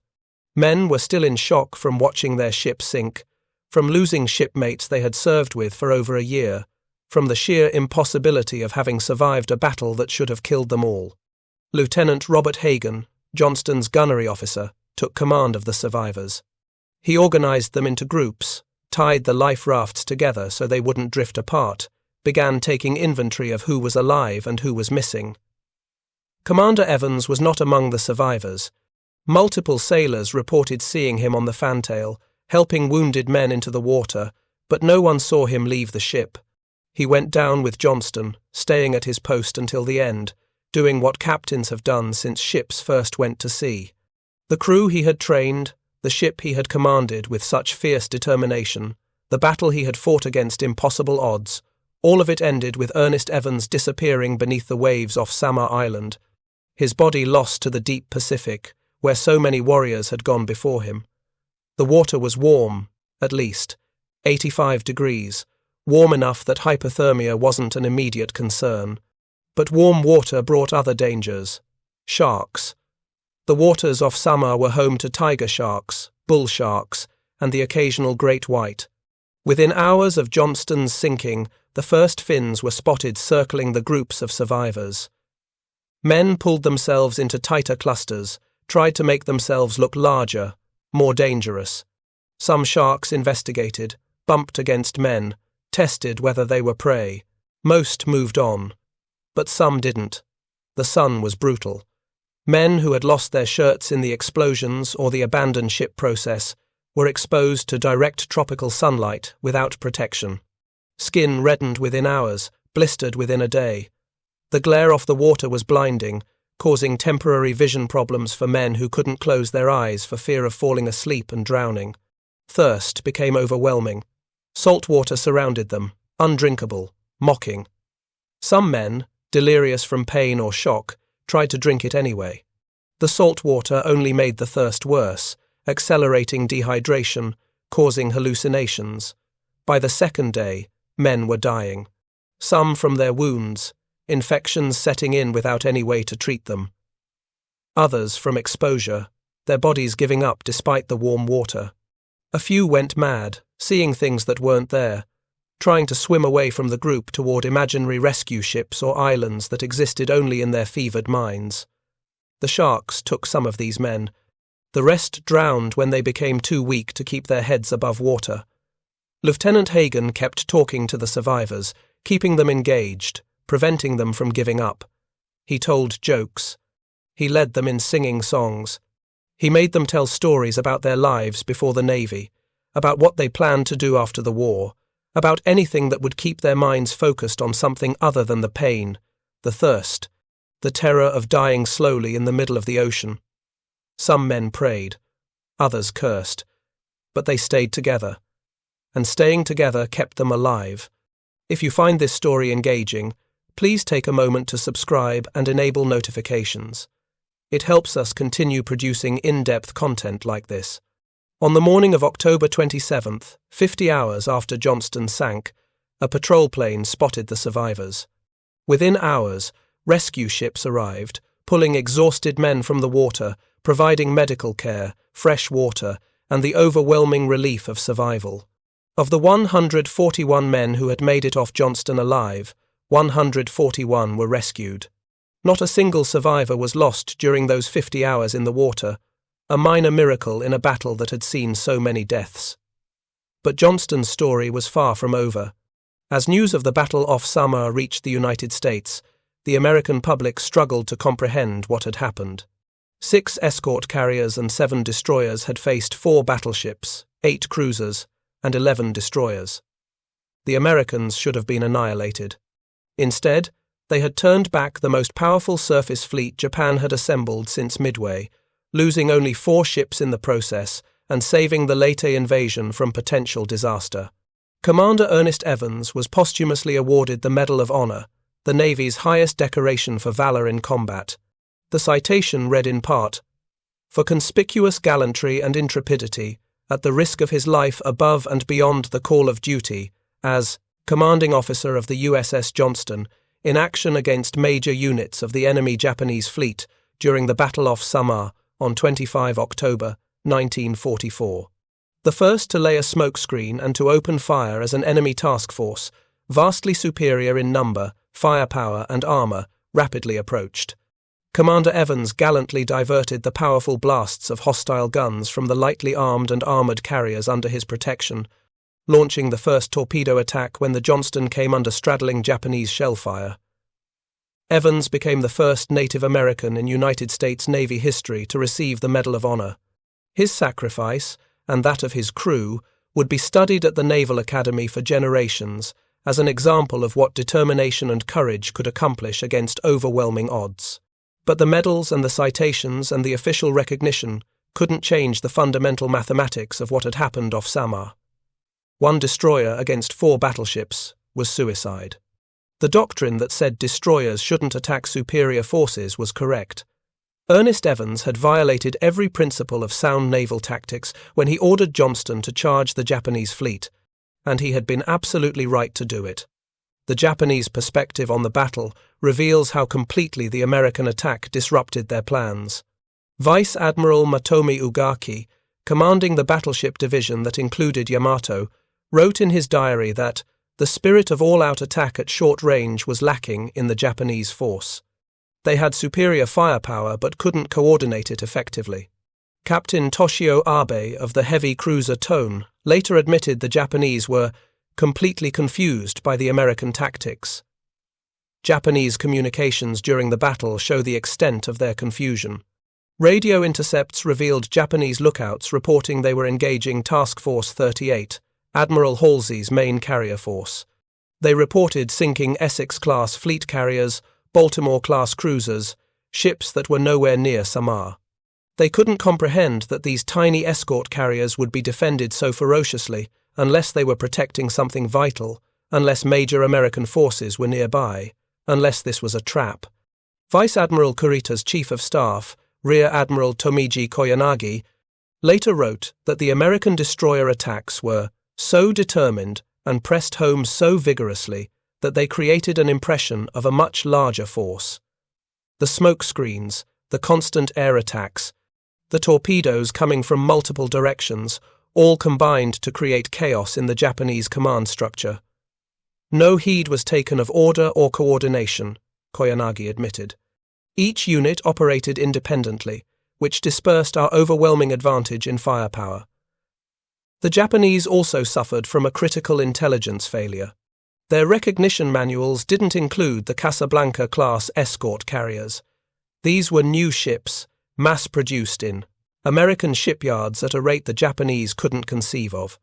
Men were still in shock from watching their ship sink, from losing shipmates they had served with for over a year, from the sheer impossibility of having survived a battle that should have killed them all. Lieutenant Robert Hagan, Johnston's gunnery officer, took command of the survivors. He organized them into groups, tied the life rafts together so they wouldn't drift apart, began taking inventory of who was alive and who was missing. Commander Evans was not among the survivors. Multiple sailors reported seeing him on the fantail, helping wounded men into the water, but no one saw him leave the ship. He went down with Johnston, staying at his post until the end, doing what captains have done since ships first went to sea. The crew he had trained, the ship he had commanded with such fierce determination, the battle he had fought against impossible odds, all of it ended with Ernest Evans disappearing beneath the waves off Samar Island, his body lost to the deep Pacific, where so many warriors had gone before him. The water was warm, at least, 85 degrees, warm enough that hypothermia wasn't an immediate concern. But warm water brought other dangers. Sharks. The waters off Samar were home to tiger sharks, bull sharks, and the occasional great white. Within hours of Johnston's sinking, the first fins were spotted circling the groups of survivors. Men pulled themselves into tighter clusters, tried to make themselves look larger, more dangerous. Some sharks investigated, bumped against men, tested whether they were prey. Most moved on. But some didn't. The sun was brutal. Men who had lost their shirts in the explosions or the abandoned ship process were exposed to direct tropical sunlight without protection. Skin reddened within hours, blistered within a day. The glare off the water was blinding, causing temporary vision problems for men who couldn't close their eyes for fear of falling asleep and drowning. Thirst became overwhelming. Salt water surrounded them, undrinkable, mocking. Some men, delirious from pain or shock, tried to drink it anyway. The salt water only made the thirst worse, accelerating dehydration, causing hallucinations. By the second day, men were dying. Some from their wounds, infections setting in without any way to treat them. Others from exposure, their bodies giving up despite the warm water. A few went mad, seeing things that weren't there, trying to swim away from the group toward imaginary rescue ships or islands that existed only in their fevered minds. The sharks took some of these men. The rest drowned when they became too weak to keep their heads above water. Lieutenant Hagen kept talking to the survivors, keeping them engaged, preventing them from giving up. He told jokes. He led them in singing songs. He made them tell stories about their lives before the Navy, about what they planned to do after the war, about anything that would keep their minds focused on something other than the pain, the thirst, the terror of dying slowly in the middle of the ocean. Some men prayed, others cursed, but they stayed together, and staying together kept them alive. If you find this story engaging, please take a moment to subscribe and enable notifications. It helps us continue producing in-depth content like this. On the morning of October 27th, 50 hours after Johnston sank, a patrol plane spotted the survivors. Within hours, rescue ships arrived, pulling exhausted men from the water, providing medical care, fresh water, and the overwhelming relief of survival. Of the 141 men who had made it off Johnston alive, 141 were rescued. Not a single survivor was lost during those 50 hours in the water, a minor miracle in a battle that had seen so many deaths. But Johnston's story was far from over. As news of the battle off Samar reached the United States, the American public struggled to comprehend what had happened. 6 escort carriers and 7 destroyers had faced 4 battleships, 8 cruisers, and 11 destroyers. The Americans should have been annihilated. Instead, they had turned back the most powerful surface fleet Japan had assembled since Midway, losing only 4 ships in the process and saving the Leyte invasion from potential disaster. Commander Ernest Evans was posthumously awarded the Medal of Honor, the Navy's highest decoration for valor in combat. The citation read in part, "For conspicuous gallantry and intrepidity, at the risk of his life above and beyond the call of duty, as commanding officer of the USS Johnston, in action against major units of the enemy Japanese fleet during the Battle off Samar on 25 October 1944. The first to lay a smokescreen and to open fire as an enemy task force, vastly superior in number, firepower and armor, rapidly approached. Commander Evans gallantly diverted the powerful blasts of hostile guns from the lightly armed and armored carriers under his protection, launching the first torpedo attack when the Johnston came under straddling Japanese shell fire. Evans became the first Native American in United States Navy history to receive the Medal of Honor. His sacrifice, and that of his crew, would be studied at the Naval Academy for generations as an example of what determination and courage could accomplish against overwhelming odds. But the medals and the citations and the official recognition couldn't change the fundamental mathematics of what had happened off Samar. 1 destroyer against 4 battleships was suicide. The doctrine that said destroyers shouldn't attack superior forces was correct. Ernest Evans had violated every principle of sound naval tactics when he ordered Johnston to charge the Japanese fleet, and he had been absolutely right to do it. The Japanese perspective on the battle reveals how completely the American attack disrupted their plans. Vice Admiral Matomi Ugaki, commanding the battleship division that included Yamato, wrote in his diary that the spirit of all-out attack at short range was lacking in the Japanese force. They had superior firepower but couldn't coordinate it effectively. Captain Toshio Abe of the heavy cruiser Tone later admitted the Japanese were completely confused by the American tactics. Japanese communications during the battle show the extent of their confusion. Radio intercepts revealed Japanese lookouts reporting they were engaging Task Force 38, Admiral Halsey's main carrier force. They reported sinking Essex-class fleet carriers, Baltimore-class cruisers, ships that were nowhere near Samar. They couldn't comprehend that these tiny escort carriers would be defended so ferociously unless they were protecting something vital, unless major American forces were nearby, unless this was a trap. Vice Admiral Kurita's Chief of Staff, Rear Admiral Tomiji Koyanagi, later wrote that the American destroyer attacks were so determined and pressed home so vigorously that they created an impression of a much larger force. The smoke screens, the constant air attacks, the torpedoes coming from multiple directions, all combined to create chaos in the Japanese command structure. No heed was taken of order or coordination, Koyanagi admitted. Each unit operated independently, which dispersed our overwhelming advantage in firepower. The Japanese also suffered from a critical intelligence failure. Their recognition manuals didn't include the Casablanca-class escort carriers. These were new ships, mass-produced in American shipyards at a rate the Japanese couldn't conceive of.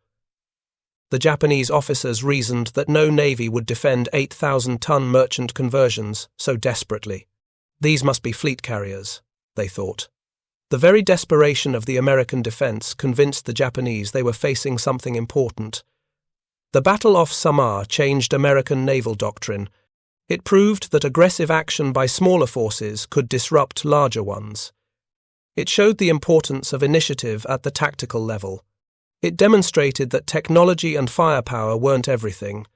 The Japanese officers reasoned that no navy would defend 8,000-ton merchant conversions so desperately. These must be fleet carriers, they thought. The very desperation of the American defense convinced the Japanese they were facing something important. The battle off Samar changed American naval doctrine. It proved that aggressive action by smaller forces could disrupt larger ones. It showed the importance of initiative at the tactical level. It demonstrated that technology and firepower weren't everything,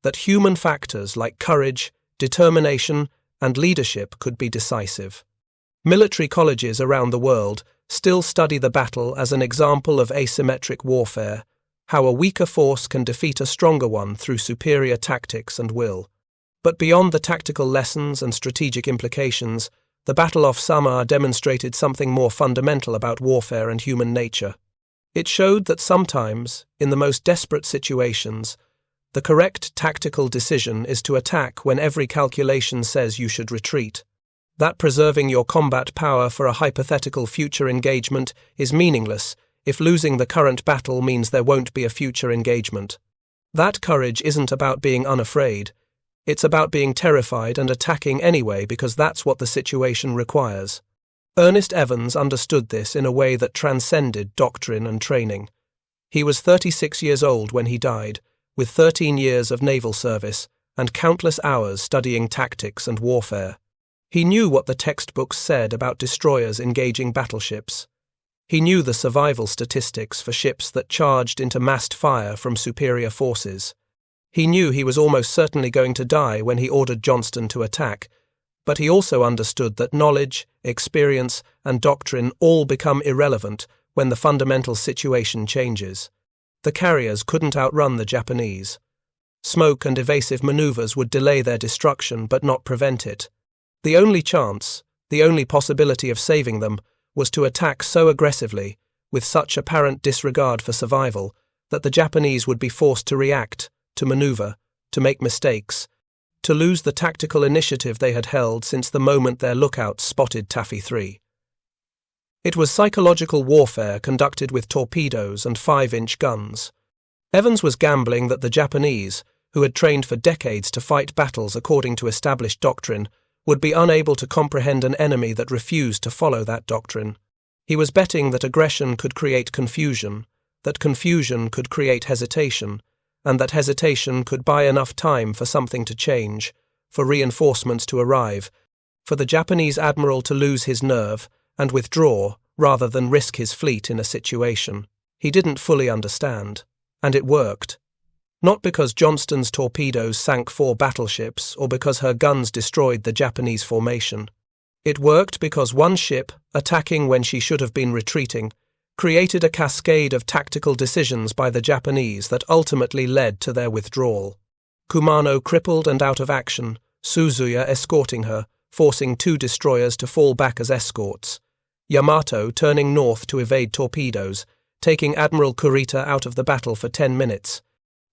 that human factors like courage, determination, and leadership could be decisive. Military colleges around the world still study the battle as an example of asymmetric warfare, how a weaker force can defeat a stronger one through superior tactics and will. But beyond the tactical lessons and strategic implications, the battle off Samar demonstrated something more fundamental about warfare and human nature. It showed that sometimes, in the most desperate situations, the correct tactical decision is to attack when every calculation says you should retreat. That preserving your combat power for a hypothetical future engagement is meaningless if losing the current battle means there won't be a future engagement. That courage isn't about being unafraid. It's about being terrified and attacking anyway because that's what the situation requires. Ernest Evans understood this in a way that transcended doctrine and training. He was 36 years old when he died, with 13 years of naval service and countless hours studying tactics and warfare. He knew what the textbooks said about destroyers engaging battleships. He knew the survival statistics for ships that charged into massed fire from superior forces. He knew he was almost certainly going to die when he ordered Johnston to attack, but he also understood that knowledge, experience, and doctrine all become irrelevant when the fundamental situation changes. The carriers couldn't outrun the Japanese. Smoke and evasive maneuvers would delay their destruction but not prevent it. The only chance, the only possibility of saving them, was to attack so aggressively, with such apparent disregard for survival, that the Japanese would be forced to react, to maneuver, to make mistakes, to lose the tactical initiative they had held since the moment their lookouts spotted Taffy 3. It was psychological warfare conducted with torpedoes and 5-inch guns. Evans was gambling that the Japanese, who had trained for decades to fight battles according to established doctrine, would be unable to comprehend an enemy that refused to follow that doctrine. He was betting that aggression could create confusion, that confusion could create hesitation, and that hesitation could buy enough time for something to change, for reinforcements to arrive, for the Japanese admiral to lose his nerve and withdraw rather than risk his fleet in a situation he didn't fully understand. And it worked. Not because Johnston's torpedoes sank 4 battleships or because her guns destroyed the Japanese formation. It worked because one ship, attacking when she should have been retreating, created a cascade of tactical decisions by the Japanese that ultimately led to their withdrawal. Kumano crippled and out of action, Suzuya escorting her, forcing 2 destroyers to fall back as escorts. Yamato turning north to evade torpedoes, taking Admiral Kurita out of the battle for 10 minutes.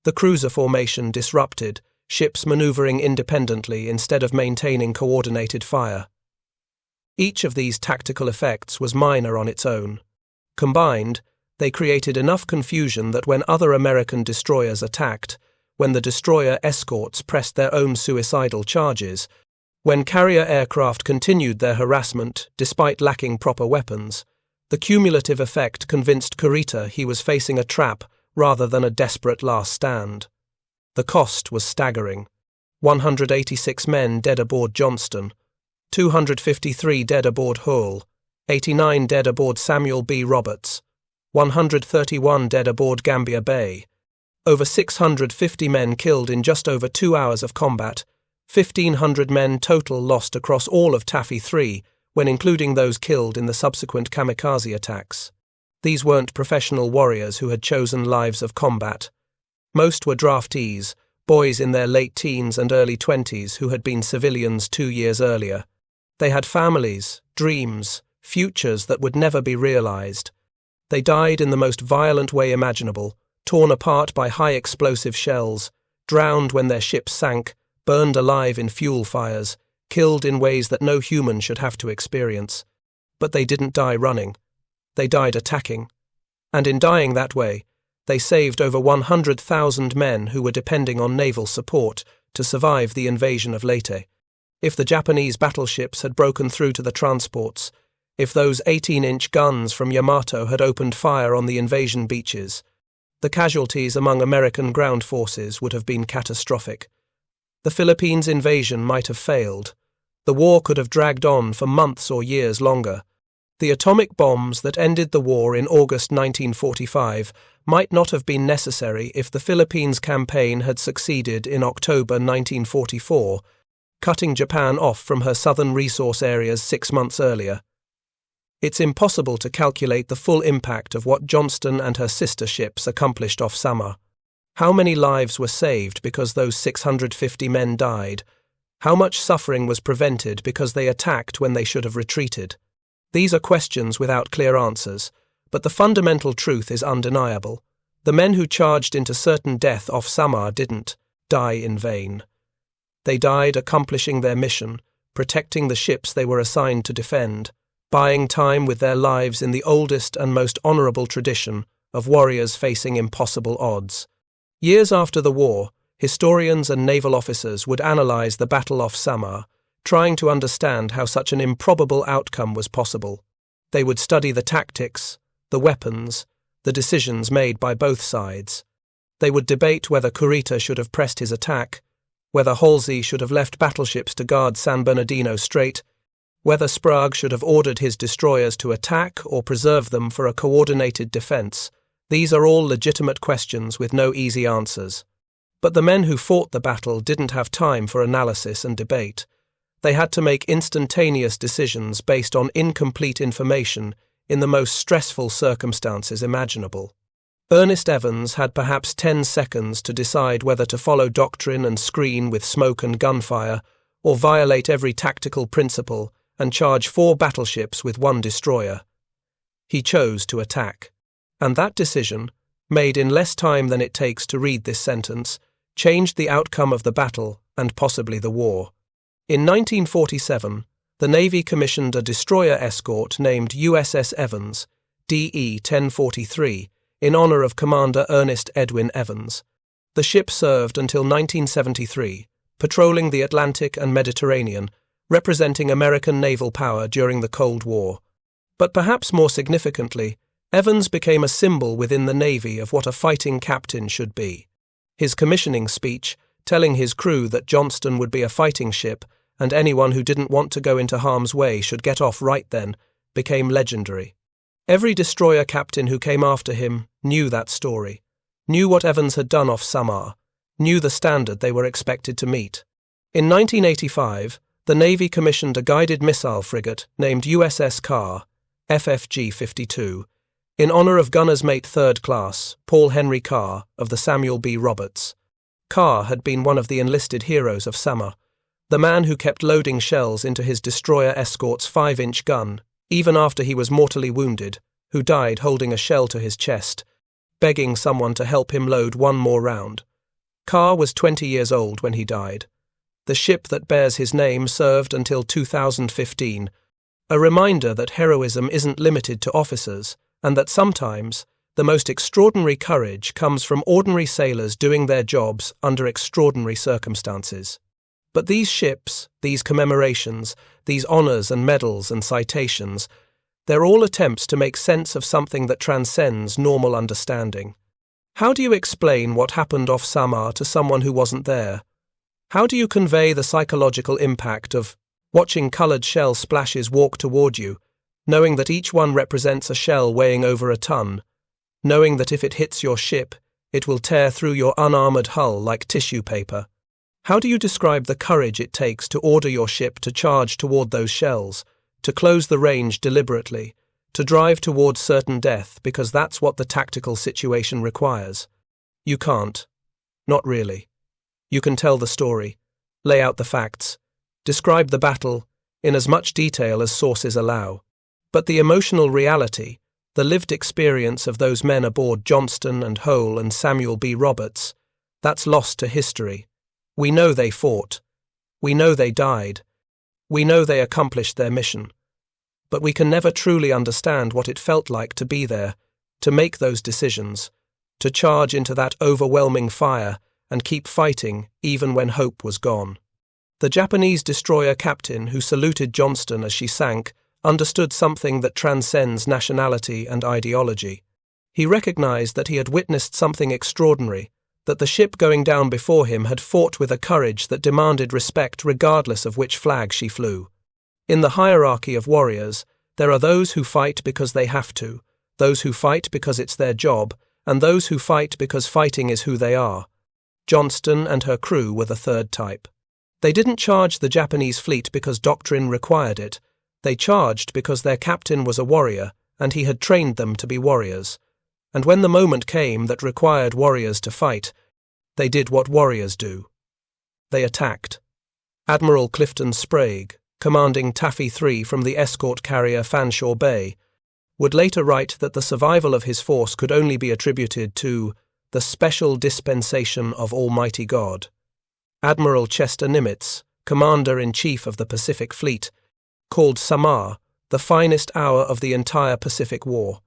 The cruiser formation disrupted, ships maneuvering independently instead of maintaining coordinated fire. Each of these tactical effects was minor on its own. Combined, they created enough confusion that when other American destroyers attacked, when the destroyer escorts pressed their own suicidal charges, when carrier aircraft continued their harassment despite lacking proper weapons, the cumulative effect convinced Kurita he was facing a trap rather than a desperate last stand. The cost was staggering. 186 men dead aboard Johnston, 253 dead aboard Hull, 89 dead aboard Samuel B. Roberts, 131 dead aboard Gambier Bay, over 650 men killed in just over 2 hours of combat, 1,500 men total lost across all of Taffy 3, when including those killed in the subsequent kamikaze attacks. These weren't professional warriors who had chosen lives of combat. Most were draftees, boys in their late teens and early 20s who had been civilians 2 years earlier. They had families, dreams, futures that would never be realized. They died in the most violent way imaginable, torn apart by high-explosive shells, drowned when their ships sank, burned alive in fuel fires, killed in ways that no human should have to experience. But they didn't die running. They died attacking. And in dying that way, they saved over 100,000 men who were depending on naval support to survive the invasion of Leyte. If the Japanese battleships had broken through to the transports, if those 18-inch guns from Yamato had opened fire on the invasion beaches, the casualties among American ground forces would have been catastrophic. The Philippines invasion might have failed. The war could have dragged on for months or years longer. The atomic bombs that ended the war in August 1945 might not have been necessary if the Philippines campaign had succeeded in October 1944, cutting Japan off from her southern resource areas 6 months earlier. It's impossible to calculate the full impact of what Johnston and her sister ships accomplished off Samar. How many lives were saved because those 650 men died? How much suffering was prevented because they attacked when they should have retreated? These are questions without clear answers, but the fundamental truth is undeniable. The men who charged into certain death off Samar didn't die in vain. They died accomplishing their mission, protecting the ships they were assigned to defend, buying time with their lives in the oldest and most honorable tradition of warriors facing impossible odds. Years after the war, historians and naval officers would analyze the battle off Samar, trying to understand how such an improbable outcome was possible. They would study the tactics, the weapons, the decisions made by both sides. They would debate whether Kurita should have pressed his attack, whether Halsey should have left battleships to guard San Bernardino Strait, whether Sprague should have ordered his destroyers to attack or preserve them for a coordinated defense. These are all legitimate questions with no easy answers. But the men who fought the battle didn't have time for analysis and debate. They had to make instantaneous decisions based on incomplete information in the most stressful circumstances imaginable. Ernest Evans had perhaps 10 seconds to decide whether to follow doctrine and screen with smoke and gunfire, or violate every tactical principle and charge 4 battleships with 1 destroyer. He chose to attack. And that decision, made in less time than it takes to read this sentence, changed the outcome of the battle and possibly the war. In 1947, the Navy commissioned a destroyer escort named USS Evans, DE 1043, in honor of Commander Ernest Edwin Evans. The ship served until 1973, patrolling the Atlantic and Mediterranean, representing American naval power during the Cold War. But perhaps more significantly, Evans became a symbol within the Navy of what a fighting captain should be. His commissioning speech, telling his crew that Johnston would be a fighting ship and anyone who didn't want to go into harm's way should get off right then, became legendary. Every destroyer captain who came after him knew that story, knew what Evans had done off Samar, knew the standard they were expected to meet. In 1985, the Navy commissioned a guided missile frigate named USS Carr, FFG 52, in honor of gunner's mate 3rd Class, Paul Henry Carr of the Samuel B. Roberts. Carr had been one of the enlisted heroes of Samar, the man who kept loading shells into his destroyer escort's 5-inch gun, even after he was mortally wounded, who died holding a shell to his chest, begging someone to help him load one more round. Carr was 20 years old when he died. The ship that bears his name served until 2015, a reminder that heroism isn't limited to officers, and that sometimes the most extraordinary courage comes from ordinary sailors doing their jobs under extraordinary circumstances. But these ships, these commemorations, these honors and medals and citations, they're all attempts to make sense of something that transcends normal understanding. How do you explain what happened off Samar to someone who wasn't there? How do you convey the psychological impact of watching coloured shell splashes walk toward you, knowing that each one represents a shell weighing over a ton, knowing that if it hits your ship, it will tear through your unarmoured hull like tissue paper? How do you describe the courage it takes to order your ship to charge toward those shells, to close the range deliberately, to drive towards certain death because that's what the tactical situation requires? You can't. Not really. You can tell the story, lay out the facts, describe the battle in as much detail as sources allow. But the emotional reality, the lived experience of those men aboard Johnston and Hole and Samuel B. Roberts, that's lost to history. We know they fought. We know they died. We know they accomplished their mission. But we can never truly understand what it felt like to be there, to make those decisions, to charge into that overwhelming fire and keep fighting even when hope was gone. The Japanese destroyer captain who saluted Johnston as she sank understood something that transcends nationality and ideology. He recognized that he had witnessed something extraordinary, that the ship going down before him had fought with a courage that demanded respect regardless of which flag she flew. In the hierarchy of warriors, there are those who fight because they have to, those who fight because it's their job, and those who fight because fighting is who they are. Johnston and her crew were the third type. They didn't charge the Japanese fleet because doctrine required it. They charged because their captain was a warrior, and he had trained them to be warriors. And when the moment came that required warriors to fight, they did what warriors do. They attacked. Admiral Clifton Sprague, commanding Taffy 3 from the escort carrier Fanshawe Bay, would later write that the survival of his force could only be attributed to the special dispensation of Almighty God. Admiral Chester Nimitz, Commander-in-Chief of the Pacific Fleet, called Samar the finest hour of the entire Pacific War.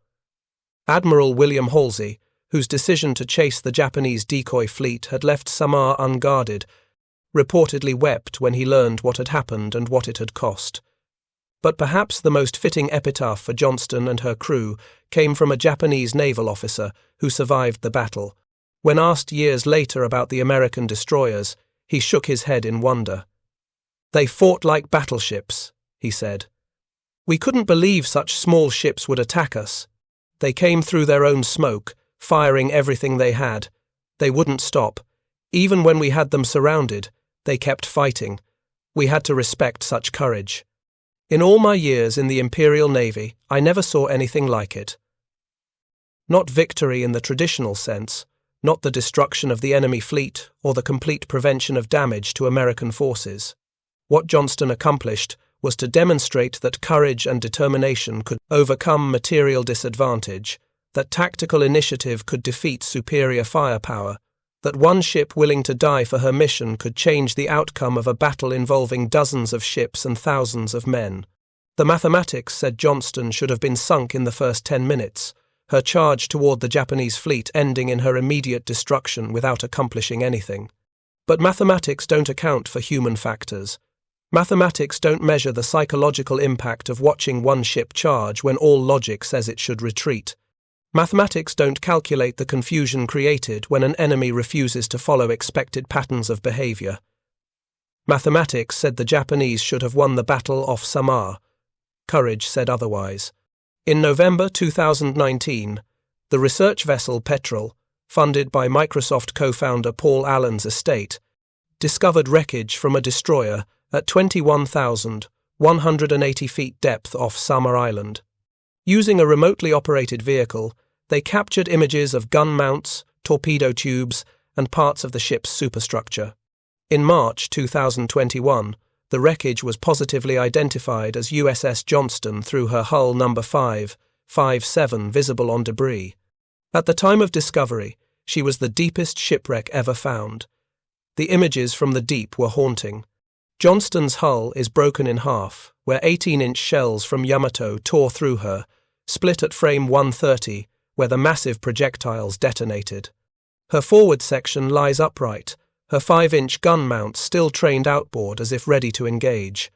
Admiral William Halsey, whose decision to chase the Japanese decoy fleet had left Samar unguarded, reportedly wept when he learned what had happened and what it had cost. But perhaps the most fitting epitaph for Johnston and her crew came from a Japanese naval officer who survived the battle. When asked years later about the American destroyers, he shook his head in wonder. "They fought like battleships," he said. "We couldn't believe such small ships would attack us. They came through their own smoke, firing everything they had. They wouldn't stop. Even when we had them surrounded, they kept fighting. We had to respect such courage. In all my years in the Imperial Navy, I never saw anything like it." Not victory in the traditional sense, not the destruction of the enemy fleet or the complete prevention of damage to American forces. What Johnston accomplished was to demonstrate that courage and determination could overcome material disadvantage, that tactical initiative could defeat superior firepower, that one ship willing to die for her mission could change the outcome of a battle involving dozens of ships and thousands of men. The mathematics said Johnston should have been sunk in the first 10 minutes, her charge toward the Japanese fleet ending in her immediate destruction without accomplishing anything. But mathematics don't account for human factors. Mathematics don't measure the psychological impact of watching one ship charge when all logic says it should retreat. Mathematics don't calculate the confusion created when an enemy refuses to follow expected patterns of behavior. Mathematics said the Japanese should have won the battle off Samar. Courage said otherwise. In November 2019, the research vessel Petrel, funded by Microsoft co-founder Paul Allen's estate, discovered wreckage from a destroyer at 21,180 feet depth off Samar Island. Using a remotely operated vehicle, they captured images of gun mounts, torpedo tubes, and parts of the ship's superstructure. In March 2021, the wreckage was positively identified as USS Johnston through her hull number 557 visible on debris. At the time of discovery, she was the deepest shipwreck ever found. The images from the deep were haunting. Johnston's hull is broken in half, where 18-inch shells from Yamato tore through her, split at frame 130, where the massive projectiles detonated. Her forward section lies upright, her 5-inch gun mount still trained outboard as if ready to engage.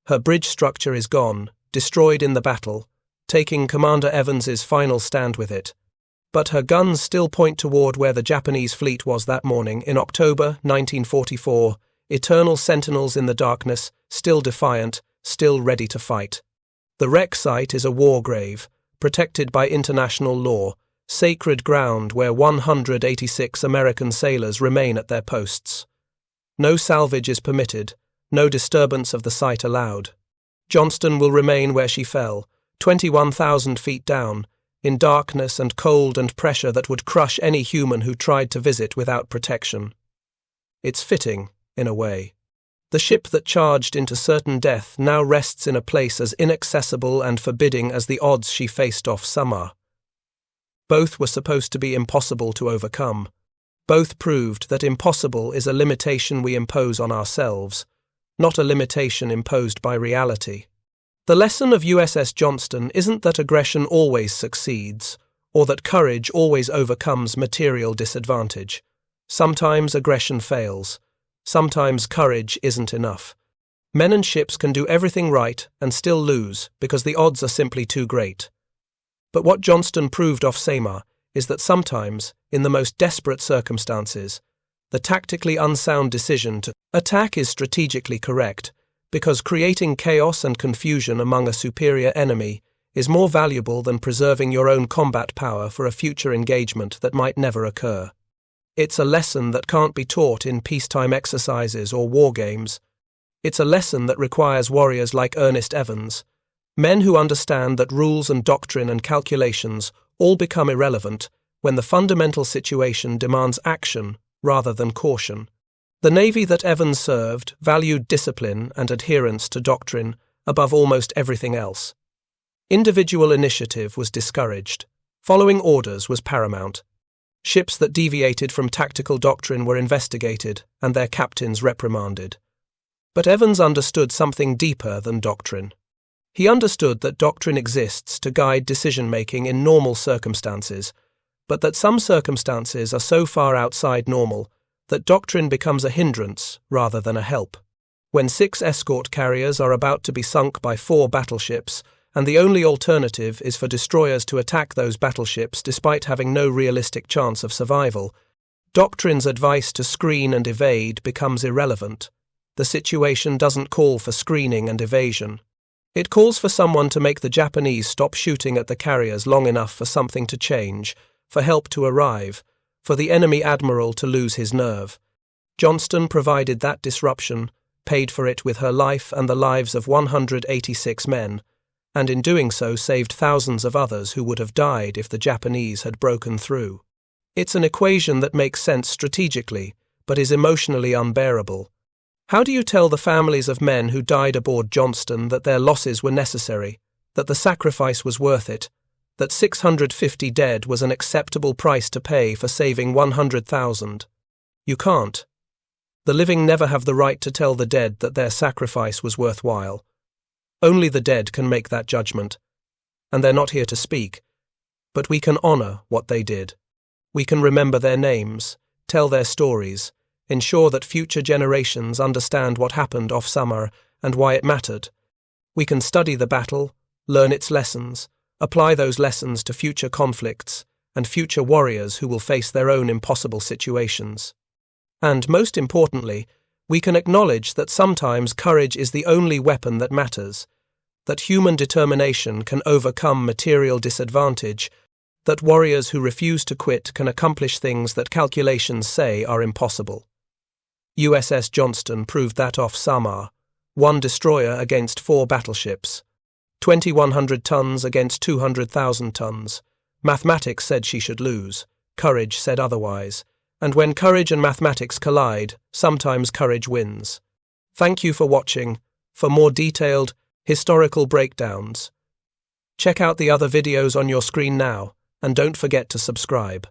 Her bridge structure is gone, destroyed in the battle, taking Commander Evans's final stand with it. But her guns still point toward where the Japanese fleet was that morning in October 1944, eternal sentinels in the darkness, still defiant, still ready to fight. The wreck site is a war grave, protected by international law, sacred ground where 186 American sailors remain at their posts. No salvage is permitted, no disturbance of the site allowed. Johnston will remain where she fell, 21,000 feet down, in darkness and cold and pressure that would crush any human who tried to visit without protection. It's fitting, in a way. The ship that charged into certain death now rests in a place as inaccessible and forbidding as the odds she faced off Samar. Both were supposed to be impossible to overcome. Both proved that impossible is a limitation we impose on ourselves, not a limitation imposed by reality. The lesson of USS Johnston isn't that aggression always succeeds, or that courage always overcomes material disadvantage. Sometimes aggression fails. Sometimes courage isn't enough. Men and ships can do everything right and still lose because the odds are simply too great. But what Johnston proved off Samar is that sometimes, in the most desperate circumstances, the tactically unsound decision to attack is strategically correct, because creating chaos and confusion among a superior enemy is more valuable than preserving your own combat power for a future engagement that might never occur. It's a lesson that can't be taught in peacetime exercises or war games. It's a lesson that requires warriors like Ernest Evans, men who understand that rules and doctrine and calculations all become irrelevant when the fundamental situation demands action rather than caution. The Navy that Evans served valued discipline and adherence to doctrine above almost everything else. Individual initiative was discouraged. Following orders was paramount. Ships that deviated from tactical doctrine were investigated and their captains reprimanded. But Evans understood something deeper than doctrine. He understood that doctrine exists to guide decision-making in normal circumstances, but that some circumstances are so far outside normal that doctrine becomes a hindrance rather than a help. When 6 escort carriers are about to be sunk by 4 battleships, and the only alternative is for destroyers to attack those battleships despite having no realistic chance of survival, doctrine's advice to screen and evade becomes irrelevant. The situation doesn't call for screening and evasion. It calls for someone to make the Japanese stop shooting at the carriers long enough for something to change, for help to arrive, for the enemy admiral to lose his nerve. Johnston provided that disruption, paid for it with her life and the lives of 186 men, and in doing so saved thousands of others who would have died if the Japanese had broken through. It's an equation that makes sense strategically, but is emotionally unbearable. How do you tell the families of men who died aboard Johnston that their losses were necessary, that the sacrifice was worth it, that 650 dead was an acceptable price to pay for saving 100,000. You can't. The living never have the right to tell the dead that their sacrifice was worthwhile. Only the dead can make that judgment, and they're not here to speak, but we can honor what they did. We can remember their names, tell their stories, ensure that future generations understand what happened off Samar and why it mattered. We can study the battle, learn its lessons, apply those lessons to future conflicts and future warriors who will face their own impossible situations. And, most importantly, we can acknowledge that sometimes courage is the only weapon that matters, that human determination can overcome material disadvantage, that warriors who refuse to quit can accomplish things that calculations say are impossible. USS Johnston proved that off Samar, 1 destroyer against 4 battleships, 2,100 tons against 200,000 tons. Mathematics said she should lose, courage said otherwise, and when courage and mathematics collide, sometimes courage wins. Thank you for watching. For more detailed, historical breakdowns, check out the other videos on your screen now, and don't forget to subscribe.